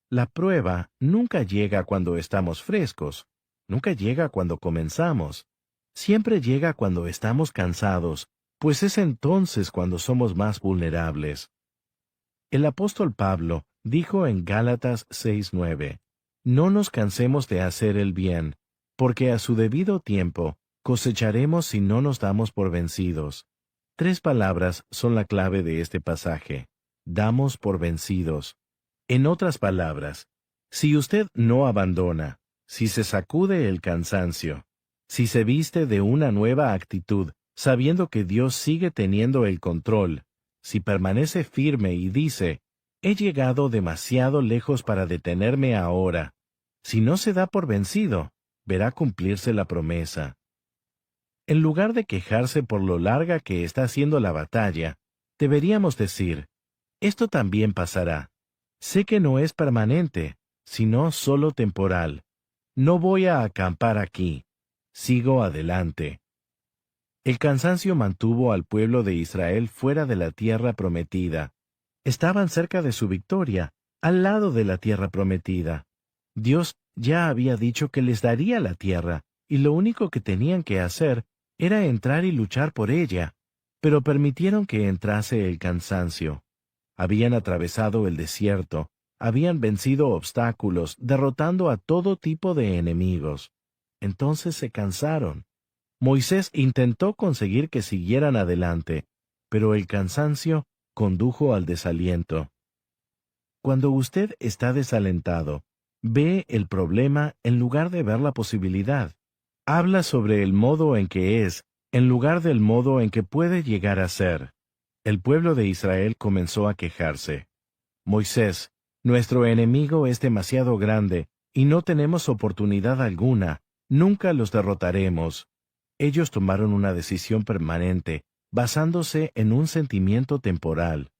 La prueba nunca llega cuando estamos frescos, nunca llega cuando comenzamos. Siempre llega cuando estamos cansados, pues es entonces cuando somos más vulnerables. El apóstol Pablo dijo en Gálatas 6:9: «No nos cansemos de hacer el bien, porque a su debido tiempo cosecharemos si no nos damos por vencidos». 3 palabras son la clave de este pasaje: damos por vencidos. En otras palabras, si usted no abandona, si se sacude el cansancio, Si se viste de una nueva actitud, sabiendo que Dios sigue teniendo el control, si permanece firme y dice, he llegado demasiado lejos para detenerme ahora, si no se da por vencido, verá cumplirse la promesa. En lugar de quejarse por lo larga que está siendo la batalla, deberíamos decir, esto también pasará. Sé que no es permanente, sino solo temporal. No voy a acampar aquí. Sigo adelante. El cansancio mantuvo al pueblo de Israel fuera de la tierra prometida. Estaban cerca de su victoria, al lado de la tierra prometida. Dios ya había dicho que les daría la tierra, y lo único que tenían que hacer era entrar y luchar por ella, pero permitieron que entrase el cansancio. Habían atravesado el desierto, habían vencido obstáculos, derrotando a todo tipo de enemigos. Entonces se cansaron. Moisés intentó conseguir que siguieran adelante, pero el cansancio condujo al desaliento. Cuando usted está desalentado, ve el problema en lugar de ver la posibilidad. Habla sobre el modo en que es, en lugar del modo en que puede llegar a ser. El pueblo de Israel comenzó a quejarse. Moisés, nuestro enemigo es demasiado grande, y no tenemos oportunidad alguna, nunca los derrotaremos. Ellos tomaron una decisión permanente, basándose en un sentimiento temporal.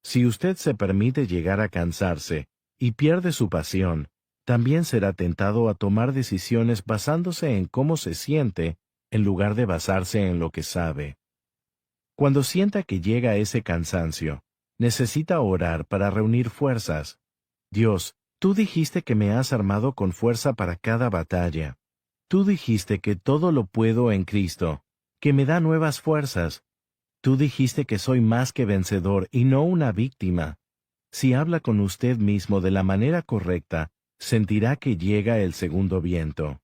Si usted se permite llegar a cansarse, y pierde su pasión, también será tentado a tomar decisiones basándose en cómo se siente, en lugar de basarse en lo que sabe. Cuando sienta que llega ese cansancio, necesita orar para reunir fuerzas. Dios, tú dijiste que me has armado con fuerza para cada batalla. Tú dijiste que todo lo puedo en Cristo, que me da nuevas fuerzas. Tú dijiste que soy más que vencedor y no una víctima. Si habla con usted mismo de la manera correcta, sentirá que llega el segundo viento.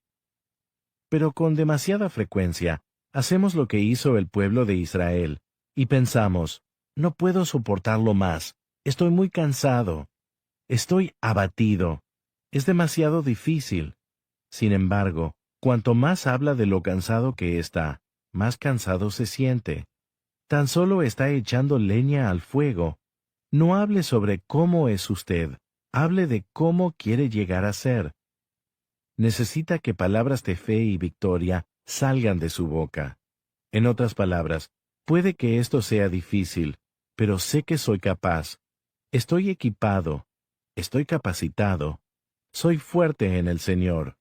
Pero con demasiada frecuencia, hacemos lo que hizo el pueblo de Israel, y pensamos, no puedo soportarlo más, estoy muy cansado, estoy abatido, es demasiado difícil. Sin embargo, cuanto más habla de lo cansado que está, más cansado se siente. Tan solo está echando leña al fuego. No hable sobre cómo es usted, hable de cómo quiere llegar a ser. Necesita que palabras de fe y victoria salgan de su boca. En otras palabras, puede que esto sea difícil, pero sé que soy capaz. Estoy equipado. Estoy capacitado. Soy fuerte en el Señor.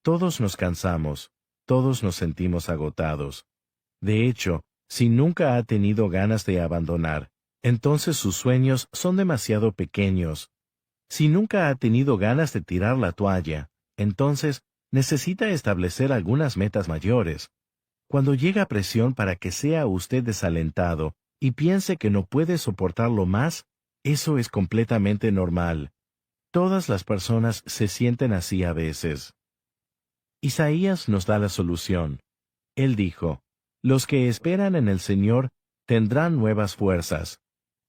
Todos nos cansamos. Todos nos sentimos agotados. De hecho, si nunca ha tenido ganas de abandonar, entonces sus sueños son demasiado pequeños. Si nunca ha tenido ganas de tirar la toalla, entonces necesita establecer algunas metas mayores. Cuando llega presión para que sea usted desalentado y piense que no puede soportarlo más, eso es completamente normal. Todas las personas se sienten así a veces. Isaías nos da la solución. Él dijo, los que esperan en el Señor tendrán nuevas fuerzas.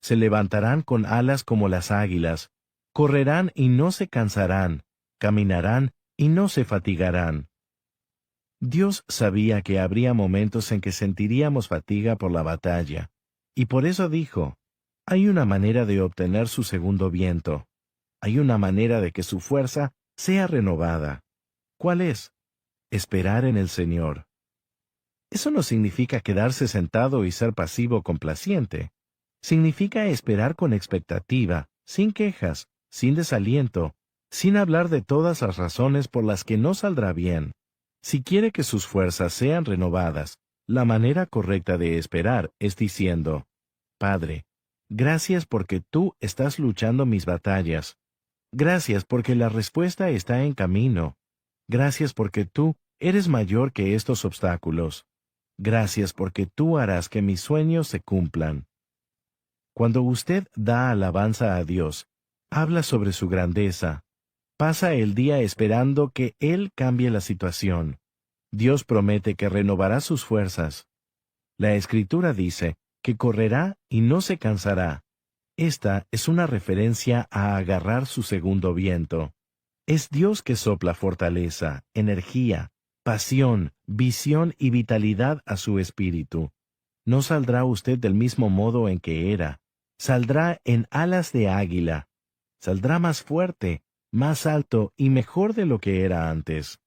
Se levantarán con alas como las águilas, correrán y no se cansarán, caminarán y no se fatigarán. Dios sabía que habría momentos en que sentiríamos fatiga por la batalla, y por eso dijo, hay una manera de obtener su segundo viento. Hay una manera de que su fuerza sea renovada. ¿Cuál es? Esperar en el Señor. Eso no significa quedarse sentado y ser pasivo complaciente. Significa esperar con expectativa, sin quejas, sin desaliento, sin hablar de todas las razones por las que no saldrá bien. Si quiere que sus fuerzas sean renovadas, la manera correcta de esperar es diciendo, Padre, gracias porque tú estás luchando mis batallas. Gracias porque la respuesta está en camino. Gracias porque tú eres mayor que estos obstáculos. Gracias porque tú harás que mis sueños se cumplan. Cuando usted da alabanza a Dios, habla sobre su grandeza. Pasa el día esperando que Él cambie la situación. Dios promete que renovará sus fuerzas. La Escritura dice que correrá y no se cansará. Esta es una referencia a agarrar su segundo viento. Es Dios que sopla fortaleza, energía, pasión, visión y vitalidad a su espíritu. No saldrá usted del mismo modo en que era. Saldrá en alas de águila. Saldrá más fuerte, más alto y mejor de lo que era antes.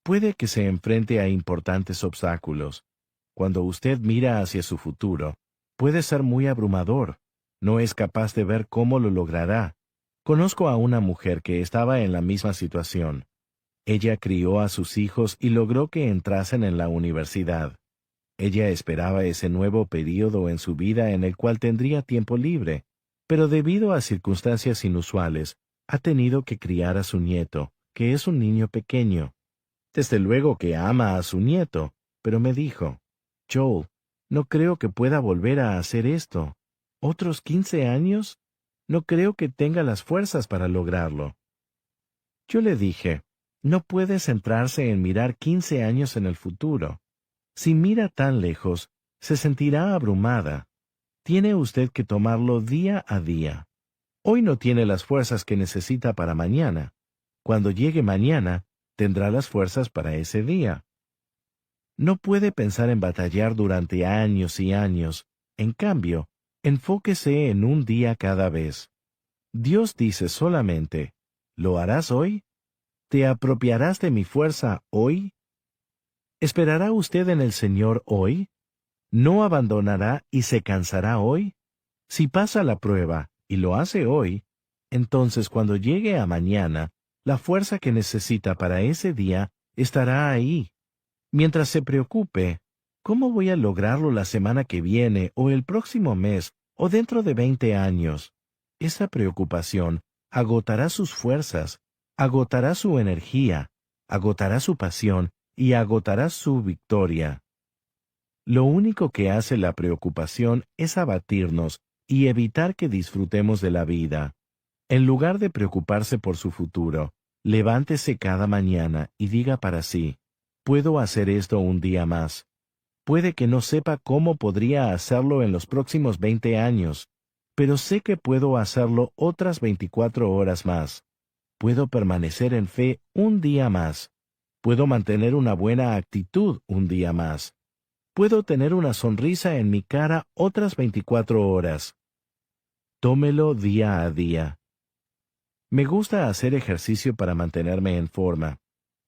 Puede que se enfrente a importantes obstáculos. Cuando usted mira hacia su futuro, puede ser muy abrumador. No es capaz de ver cómo lo logrará. Conozco a una mujer que estaba en la misma situación. Ella crió a sus hijos y logró que entrasen en la universidad. Ella esperaba ese nuevo período en su vida en el cual tendría tiempo libre, pero debido a circunstancias inusuales, ha tenido que criar a su nieto, que es un niño pequeño. Desde luego que ama a su nieto, pero me dijo, Joel, no creo que pueda volver a hacer esto. ¿Otros 15 años? No creo que tenga las fuerzas para lograrlo. Yo le dije, no puede centrarse en mirar 15 años en el futuro. Si mira tan lejos, se sentirá abrumada. Tiene usted que tomarlo día a día. Hoy no tiene las fuerzas que necesita para mañana. Cuando llegue mañana, tendrá las fuerzas para ese día. No puede pensar en batallar durante años y años. En cambio, enfóquese en un día cada vez. Dios dice solamente, ¿lo harás hoy? ¿Te apropiarás de mi fuerza hoy? ¿Esperará usted en el Señor hoy? ¿No abandonará y se cansará hoy? Si pasa la prueba y lo hace hoy, entonces cuando llegue a mañana, la fuerza que necesita para ese día estará ahí. Mientras se preocupe, ¿cómo voy a lograrlo la semana que viene o el próximo mes o dentro de 20 años? Esa preocupación agotará sus fuerzas, agotará su energía, agotará su pasión y agotará su victoria. Lo único que hace la preocupación es abatirnos y evitar que disfrutemos de la vida. En lugar de preocuparse por su futuro, levántese cada mañana y diga para sí, puedo hacer esto un día más. Puede que no sepa cómo podría hacerlo en los próximos 20 años, pero sé que puedo hacerlo otras 24 horas más. Puedo permanecer en fe un día más. Puedo mantener una buena actitud un día más. Puedo tener una sonrisa en mi cara otras 24 horas. Tómelo día a día. Me gusta hacer ejercicio para mantenerme en forma.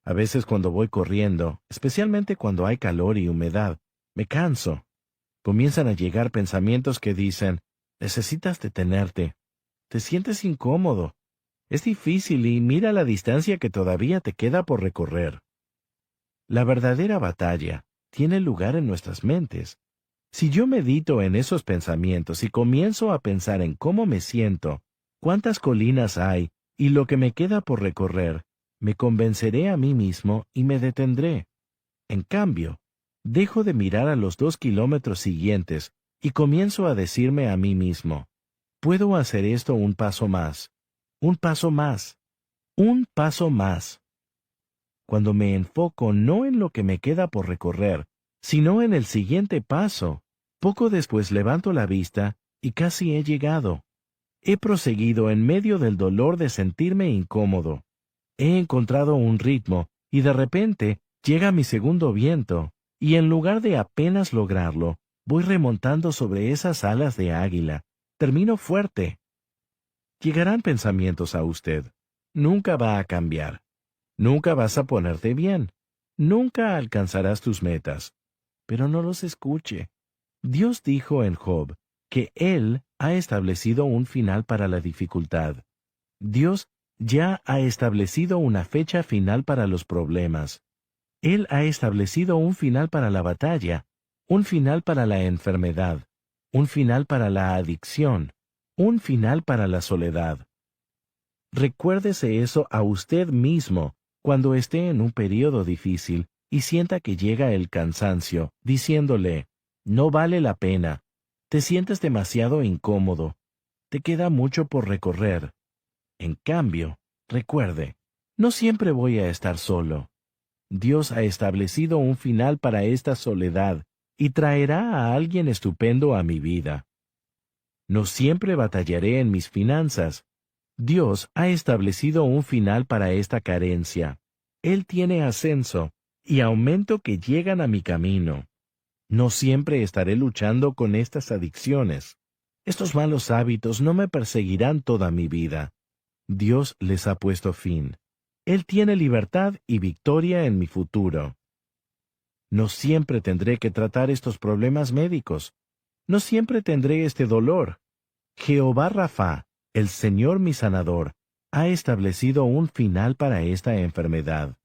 A veces cuando voy corriendo, especialmente cuando hay calor y humedad, me canso. Comienzan a llegar pensamientos que dicen, necesitas detenerte. Te sientes incómodo. Es difícil y mira la distancia que todavía te queda por recorrer. La verdadera batalla tiene lugar en nuestras mentes. Si yo medito en esos pensamientos y comienzo a pensar en cómo me siento, cuántas colinas hay y lo que me queda por recorrer, me convenceré a mí mismo y me detendré. En cambio, dejo de mirar a los 2 kilómetros siguientes y comienzo a decirme a mí mismo, puedo hacer esto un paso más, un paso más, un paso más. Cuando me enfoco no en lo que me queda por recorrer, sino en el siguiente paso, poco después levanto la vista y casi he llegado. He proseguido en medio del dolor de sentirme incómodo. He encontrado un ritmo y de repente llega mi segundo viento, y en lugar de apenas lograrlo, voy remontando sobre esas alas de águila. Termino fuerte. Llegarán pensamientos a usted. Nunca va a cambiar. Nunca vas a ponerte bien. Nunca alcanzarás tus metas. Pero no los escuche. Dios dijo en Job que Él ha establecido un final para la dificultad. Dios ya ha establecido una fecha final para los problemas. Él ha establecido un final para la batalla, un final para la enfermedad, un final para la adicción, un final para la soledad. Recuérdese eso a usted mismo cuando esté en un período difícil y sienta que llega el cansancio, diciéndole, no vale la pena, te sientes demasiado incómodo, te queda mucho por recorrer. En cambio, recuerde, no siempre voy a estar solo. Dios ha establecido un final para esta soledad y traerá a alguien estupendo a mi vida. No siempre batallaré en mis finanzas. Dios ha establecido un final para esta carencia. Él tiene ascenso, y aumento que llegan a mi camino. No siempre estaré luchando con estas adicciones. Estos malos hábitos no me perseguirán toda mi vida. Dios les ha puesto fin. Él tiene libertad y victoria en mi futuro. No siempre tendré que tratar estos problemas médicos. No siempre tendré este dolor. Jehová Rafa, el Señor mi sanador, ha establecido un final para esta enfermedad.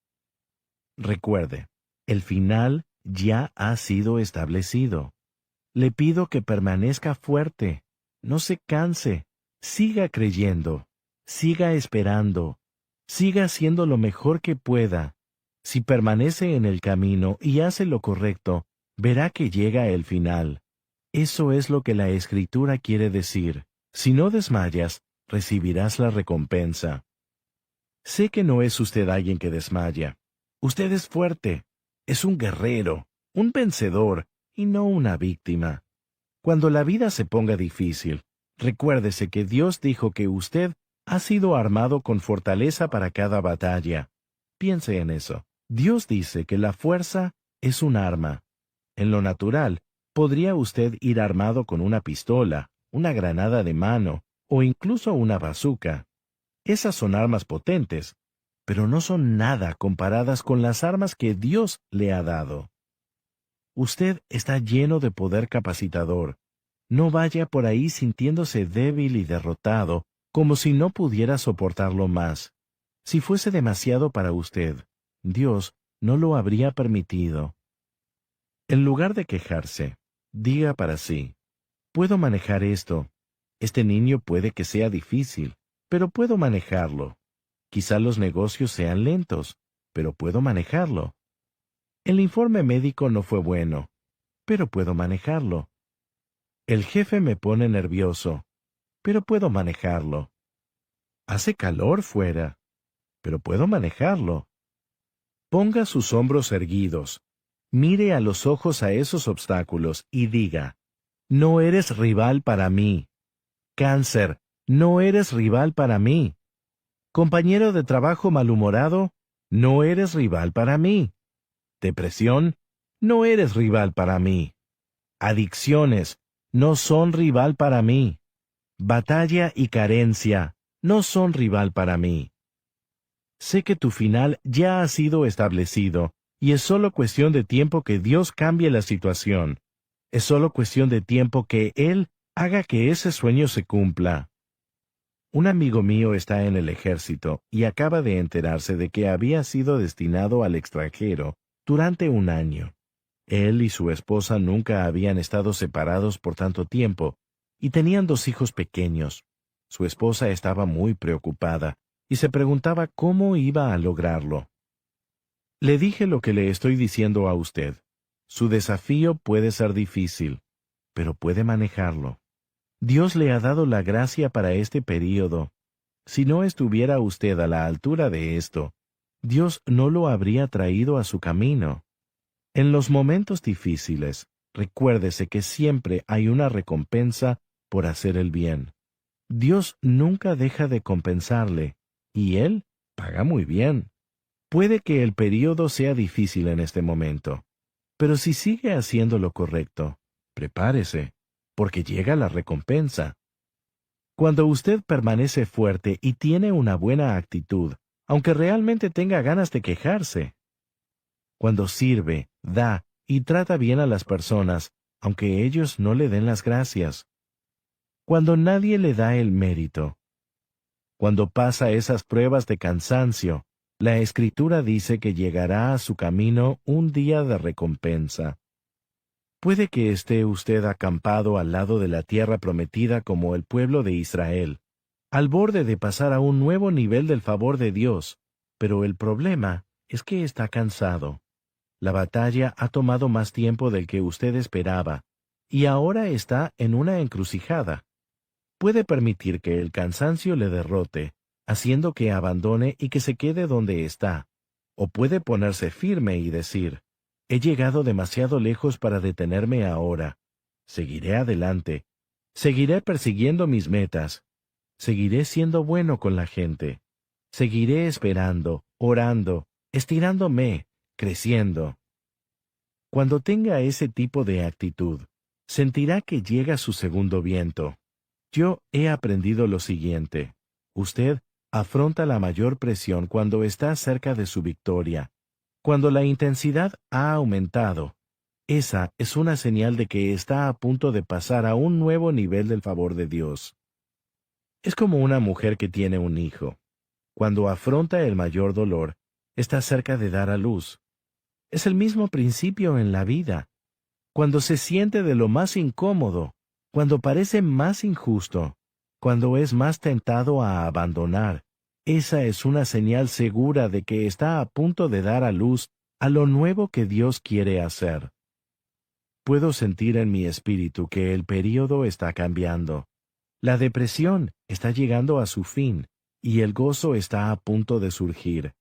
Recuerde, el final ya ha sido establecido. Le pido que permanezca fuerte, no se canse, siga creyendo, siga esperando, siga haciendo lo mejor que pueda. Si permanece en el camino y hace lo correcto, verá que llega el final. Eso es lo que la Escritura quiere decir. Si no desmayas, recibirás la recompensa. Sé que no es usted alguien que desmaya. Usted es fuerte, es un guerrero, un vencedor, y no una víctima. Cuando la vida se ponga difícil, recuérdese que Dios dijo que usted ha sido armado con fortaleza para cada batalla. Piense en eso. Dios dice que la fuerza es un arma. En lo natural, podría usted ir armado con una pistola, una granada de mano o incluso una bazooka. Esas son armas potentes, pero no son nada comparadas con las armas que Dios le ha dado. Usted está lleno de poder capacitador. No vaya por ahí sintiéndose débil y derrotado, como si no pudiera soportarlo más. Si fuese demasiado para usted, Dios no lo habría permitido. En lugar de quejarse, diga para sí, puedo manejar esto. Este niño puede que sea difícil, pero puedo manejarlo. Quizá los negocios sean lentos, pero puedo manejarlo. El informe médico no fue bueno, pero puedo manejarlo. El jefe me pone nervioso, pero puedo manejarlo. Hace calor fuera, pero puedo manejarlo. Ponga sus hombros erguidos, mire a los ojos a esos obstáculos y diga, no eres rival para mí. Cáncer, no eres rival para mí. Compañero de trabajo malhumorado, no eres rival para mí. Depresión, no eres rival para mí. Adicciones, no son rival para mí. Batalla y carencia, no son rival para mí. Sé que tu final ya ha sido establecido, y es solo cuestión de tiempo que Dios cambie la situación. Es solo cuestión de tiempo que Él haga que ese sueño se cumpla. Un amigo mío está en el ejército y acaba de enterarse de que había sido destinado al extranjero durante un año. Él y su esposa nunca habían estado separados por tanto tiempo, y tenían 2 hijos pequeños. Su esposa estaba muy preocupada, y se preguntaba cómo iba a lograrlo. Le dije lo que le estoy diciendo a usted. Su desafío puede ser difícil, pero puede manejarlo. Dios le ha dado la gracia para este período. Si no estuviera usted a la altura de esto, Dios no lo habría traído a su camino. En los momentos difíciles, recuérdese que siempre hay una recompensa por hacer el bien. Dios nunca deja de compensarle, y Él paga muy bien. Puede que el período sea difícil en este momento, pero si sigue haciendo lo correcto, prepárese, porque llega la recompensa. Cuando usted permanece fuerte y tiene una buena actitud, aunque realmente tenga ganas de quejarse. Cuando sirve, da y trata bien a las personas, aunque ellos no le den las gracias. Cuando nadie le da el mérito. Cuando pasa esas pruebas de cansancio, la Escritura dice que llegará a su camino un día de recompensa. Puede que esté usted acampado al lado de la tierra prometida como el pueblo de Israel, al borde de pasar a un nuevo nivel del favor de Dios, pero el problema es que está cansado. La batalla ha tomado más tiempo del que usted esperaba, y ahora está en una encrucijada. Puede permitir que el cansancio le derrote, haciendo que abandone y que se quede donde está, o puede ponerse firme y decir, he llegado demasiado lejos para detenerme ahora. Seguiré adelante. Seguiré persiguiendo mis metas. Seguiré siendo bueno con la gente. Seguiré esperando, orando, estirándome, creciendo. Cuando tenga ese tipo de actitud, sentirá que llega su segundo viento. Yo he aprendido lo siguiente. Usted afronta la mayor presión cuando está cerca de su victoria. Cuando la intensidad ha aumentado, esa es una señal de que está a punto de pasar a un nuevo nivel del favor de Dios. Es como una mujer que tiene un hijo. Cuando afronta el mayor dolor, está cerca de dar a luz. Es el mismo principio en la vida. Cuando se siente de lo más incómodo, cuando parece más injusto, cuando es más tentado a abandonar, esa es una señal segura de que está a punto de dar a luz a lo nuevo que Dios quiere hacer. Puedo sentir en mi espíritu que el período está cambiando. La depresión está llegando a su fin y el gozo está a punto de surgir.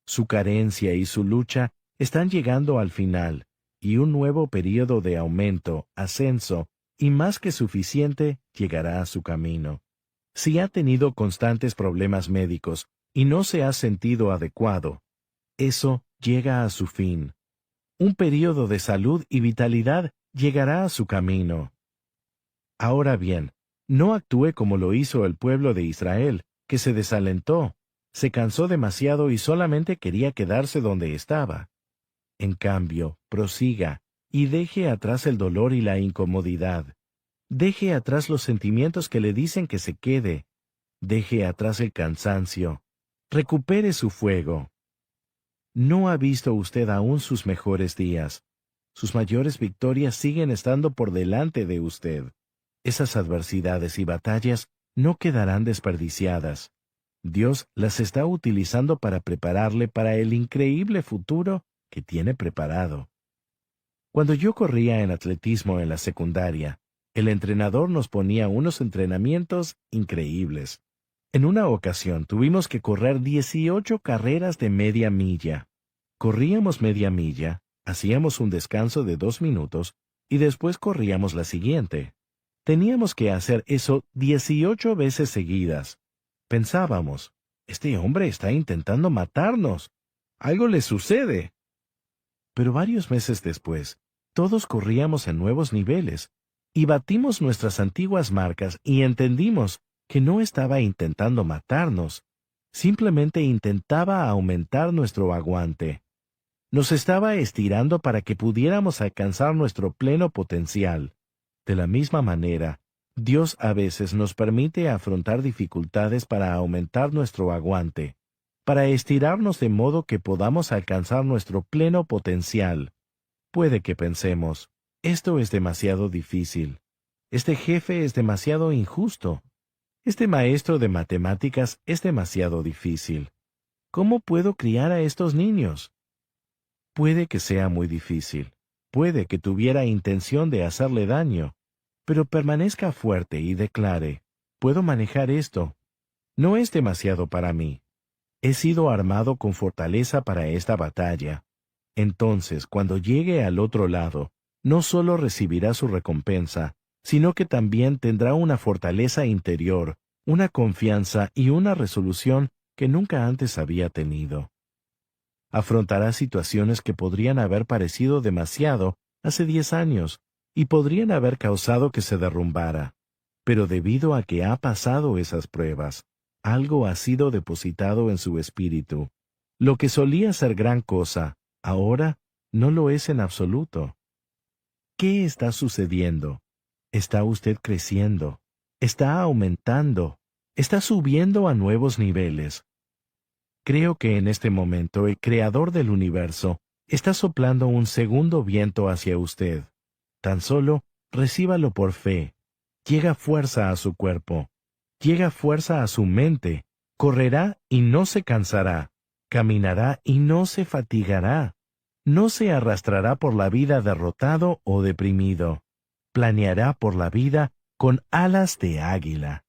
Su carencia y su lucha están llegando al final, y un nuevo período de aumento, ascenso, y más que suficiente llegará a su camino. Si ha tenido constantes problemas médicos y no se ha sentido adecuado, eso llega a su fin. Un período de salud y vitalidad llegará a su camino. Ahora bien, no actúe como lo hizo el pueblo de Israel, que se desalentó, se cansó demasiado y solamente quería quedarse donde estaba. En cambio, prosiga y deje atrás el dolor y la incomodidad. Deje atrás los sentimientos que le dicen que se quede. Deje atrás el cansancio. Recupere su fuego. No ha visto usted aún sus mejores días. Sus mayores victorias siguen estando por delante de usted. Esas adversidades y batallas no quedarán desperdiciadas. Dios las está utilizando para prepararle para el increíble futuro que tiene preparado. Cuando yo corría en atletismo en la secundaria, el entrenador nos ponía unos entrenamientos increíbles. En una ocasión tuvimos que correr 18 carreras de media milla. Corríamos media milla, hacíamos un descanso de 2 minutos y después corríamos la siguiente. Teníamos que hacer eso 18 veces seguidas. Pensábamos, este hombre está intentando matarnos. Algo le sucede. Pero varios meses después, todos corríamos en nuevos niveles, y batimos nuestras antiguas marcas y entendimos que no estaba intentando matarnos, simplemente intentaba aumentar nuestro aguante. Nos estaba estirando para que pudiéramos alcanzar nuestro pleno potencial. De la misma manera, Dios a veces nos permite afrontar dificultades para aumentar nuestro aguante, para estirarnos de modo que podamos alcanzar nuestro pleno potencial. Puede que pensemos, esto es demasiado difícil. Este jefe es demasiado injusto. Este maestro de matemáticas es demasiado difícil. ¿Cómo puedo criar a estos niños? Puede que sea muy difícil. Puede que tuviera intención de hacerle daño. Pero permanezca fuerte y declare, puedo manejar esto. No es demasiado para mí. He sido armado con fortaleza para esta batalla. Entonces, cuando llegue al otro lado, no solo recibirá su recompensa, sino que también tendrá una fortaleza interior, una confianza y una resolución que nunca antes había tenido. Afrontará situaciones que podrían haber parecido demasiado hace 10 años y podrían haber causado que se derrumbara. Pero debido a que ha pasado esas pruebas, algo ha sido depositado en su espíritu. Lo que solía ser gran cosa, ahora no lo es en absoluto. ¿Qué está sucediendo? ¿Está usted creciendo? ¿Está aumentando? ¿Está subiendo a nuevos niveles? Creo que en este momento el Creador del universo está soplando un segundo viento hacia usted. Tan solo recíbalo por fe. Llega fuerza a su cuerpo. Llega fuerza a su mente. Correrá y no se cansará. Caminará y no se fatigará. No se arrastrará por la vida derrotado o deprimido. Planeará por la vida con alas de águila.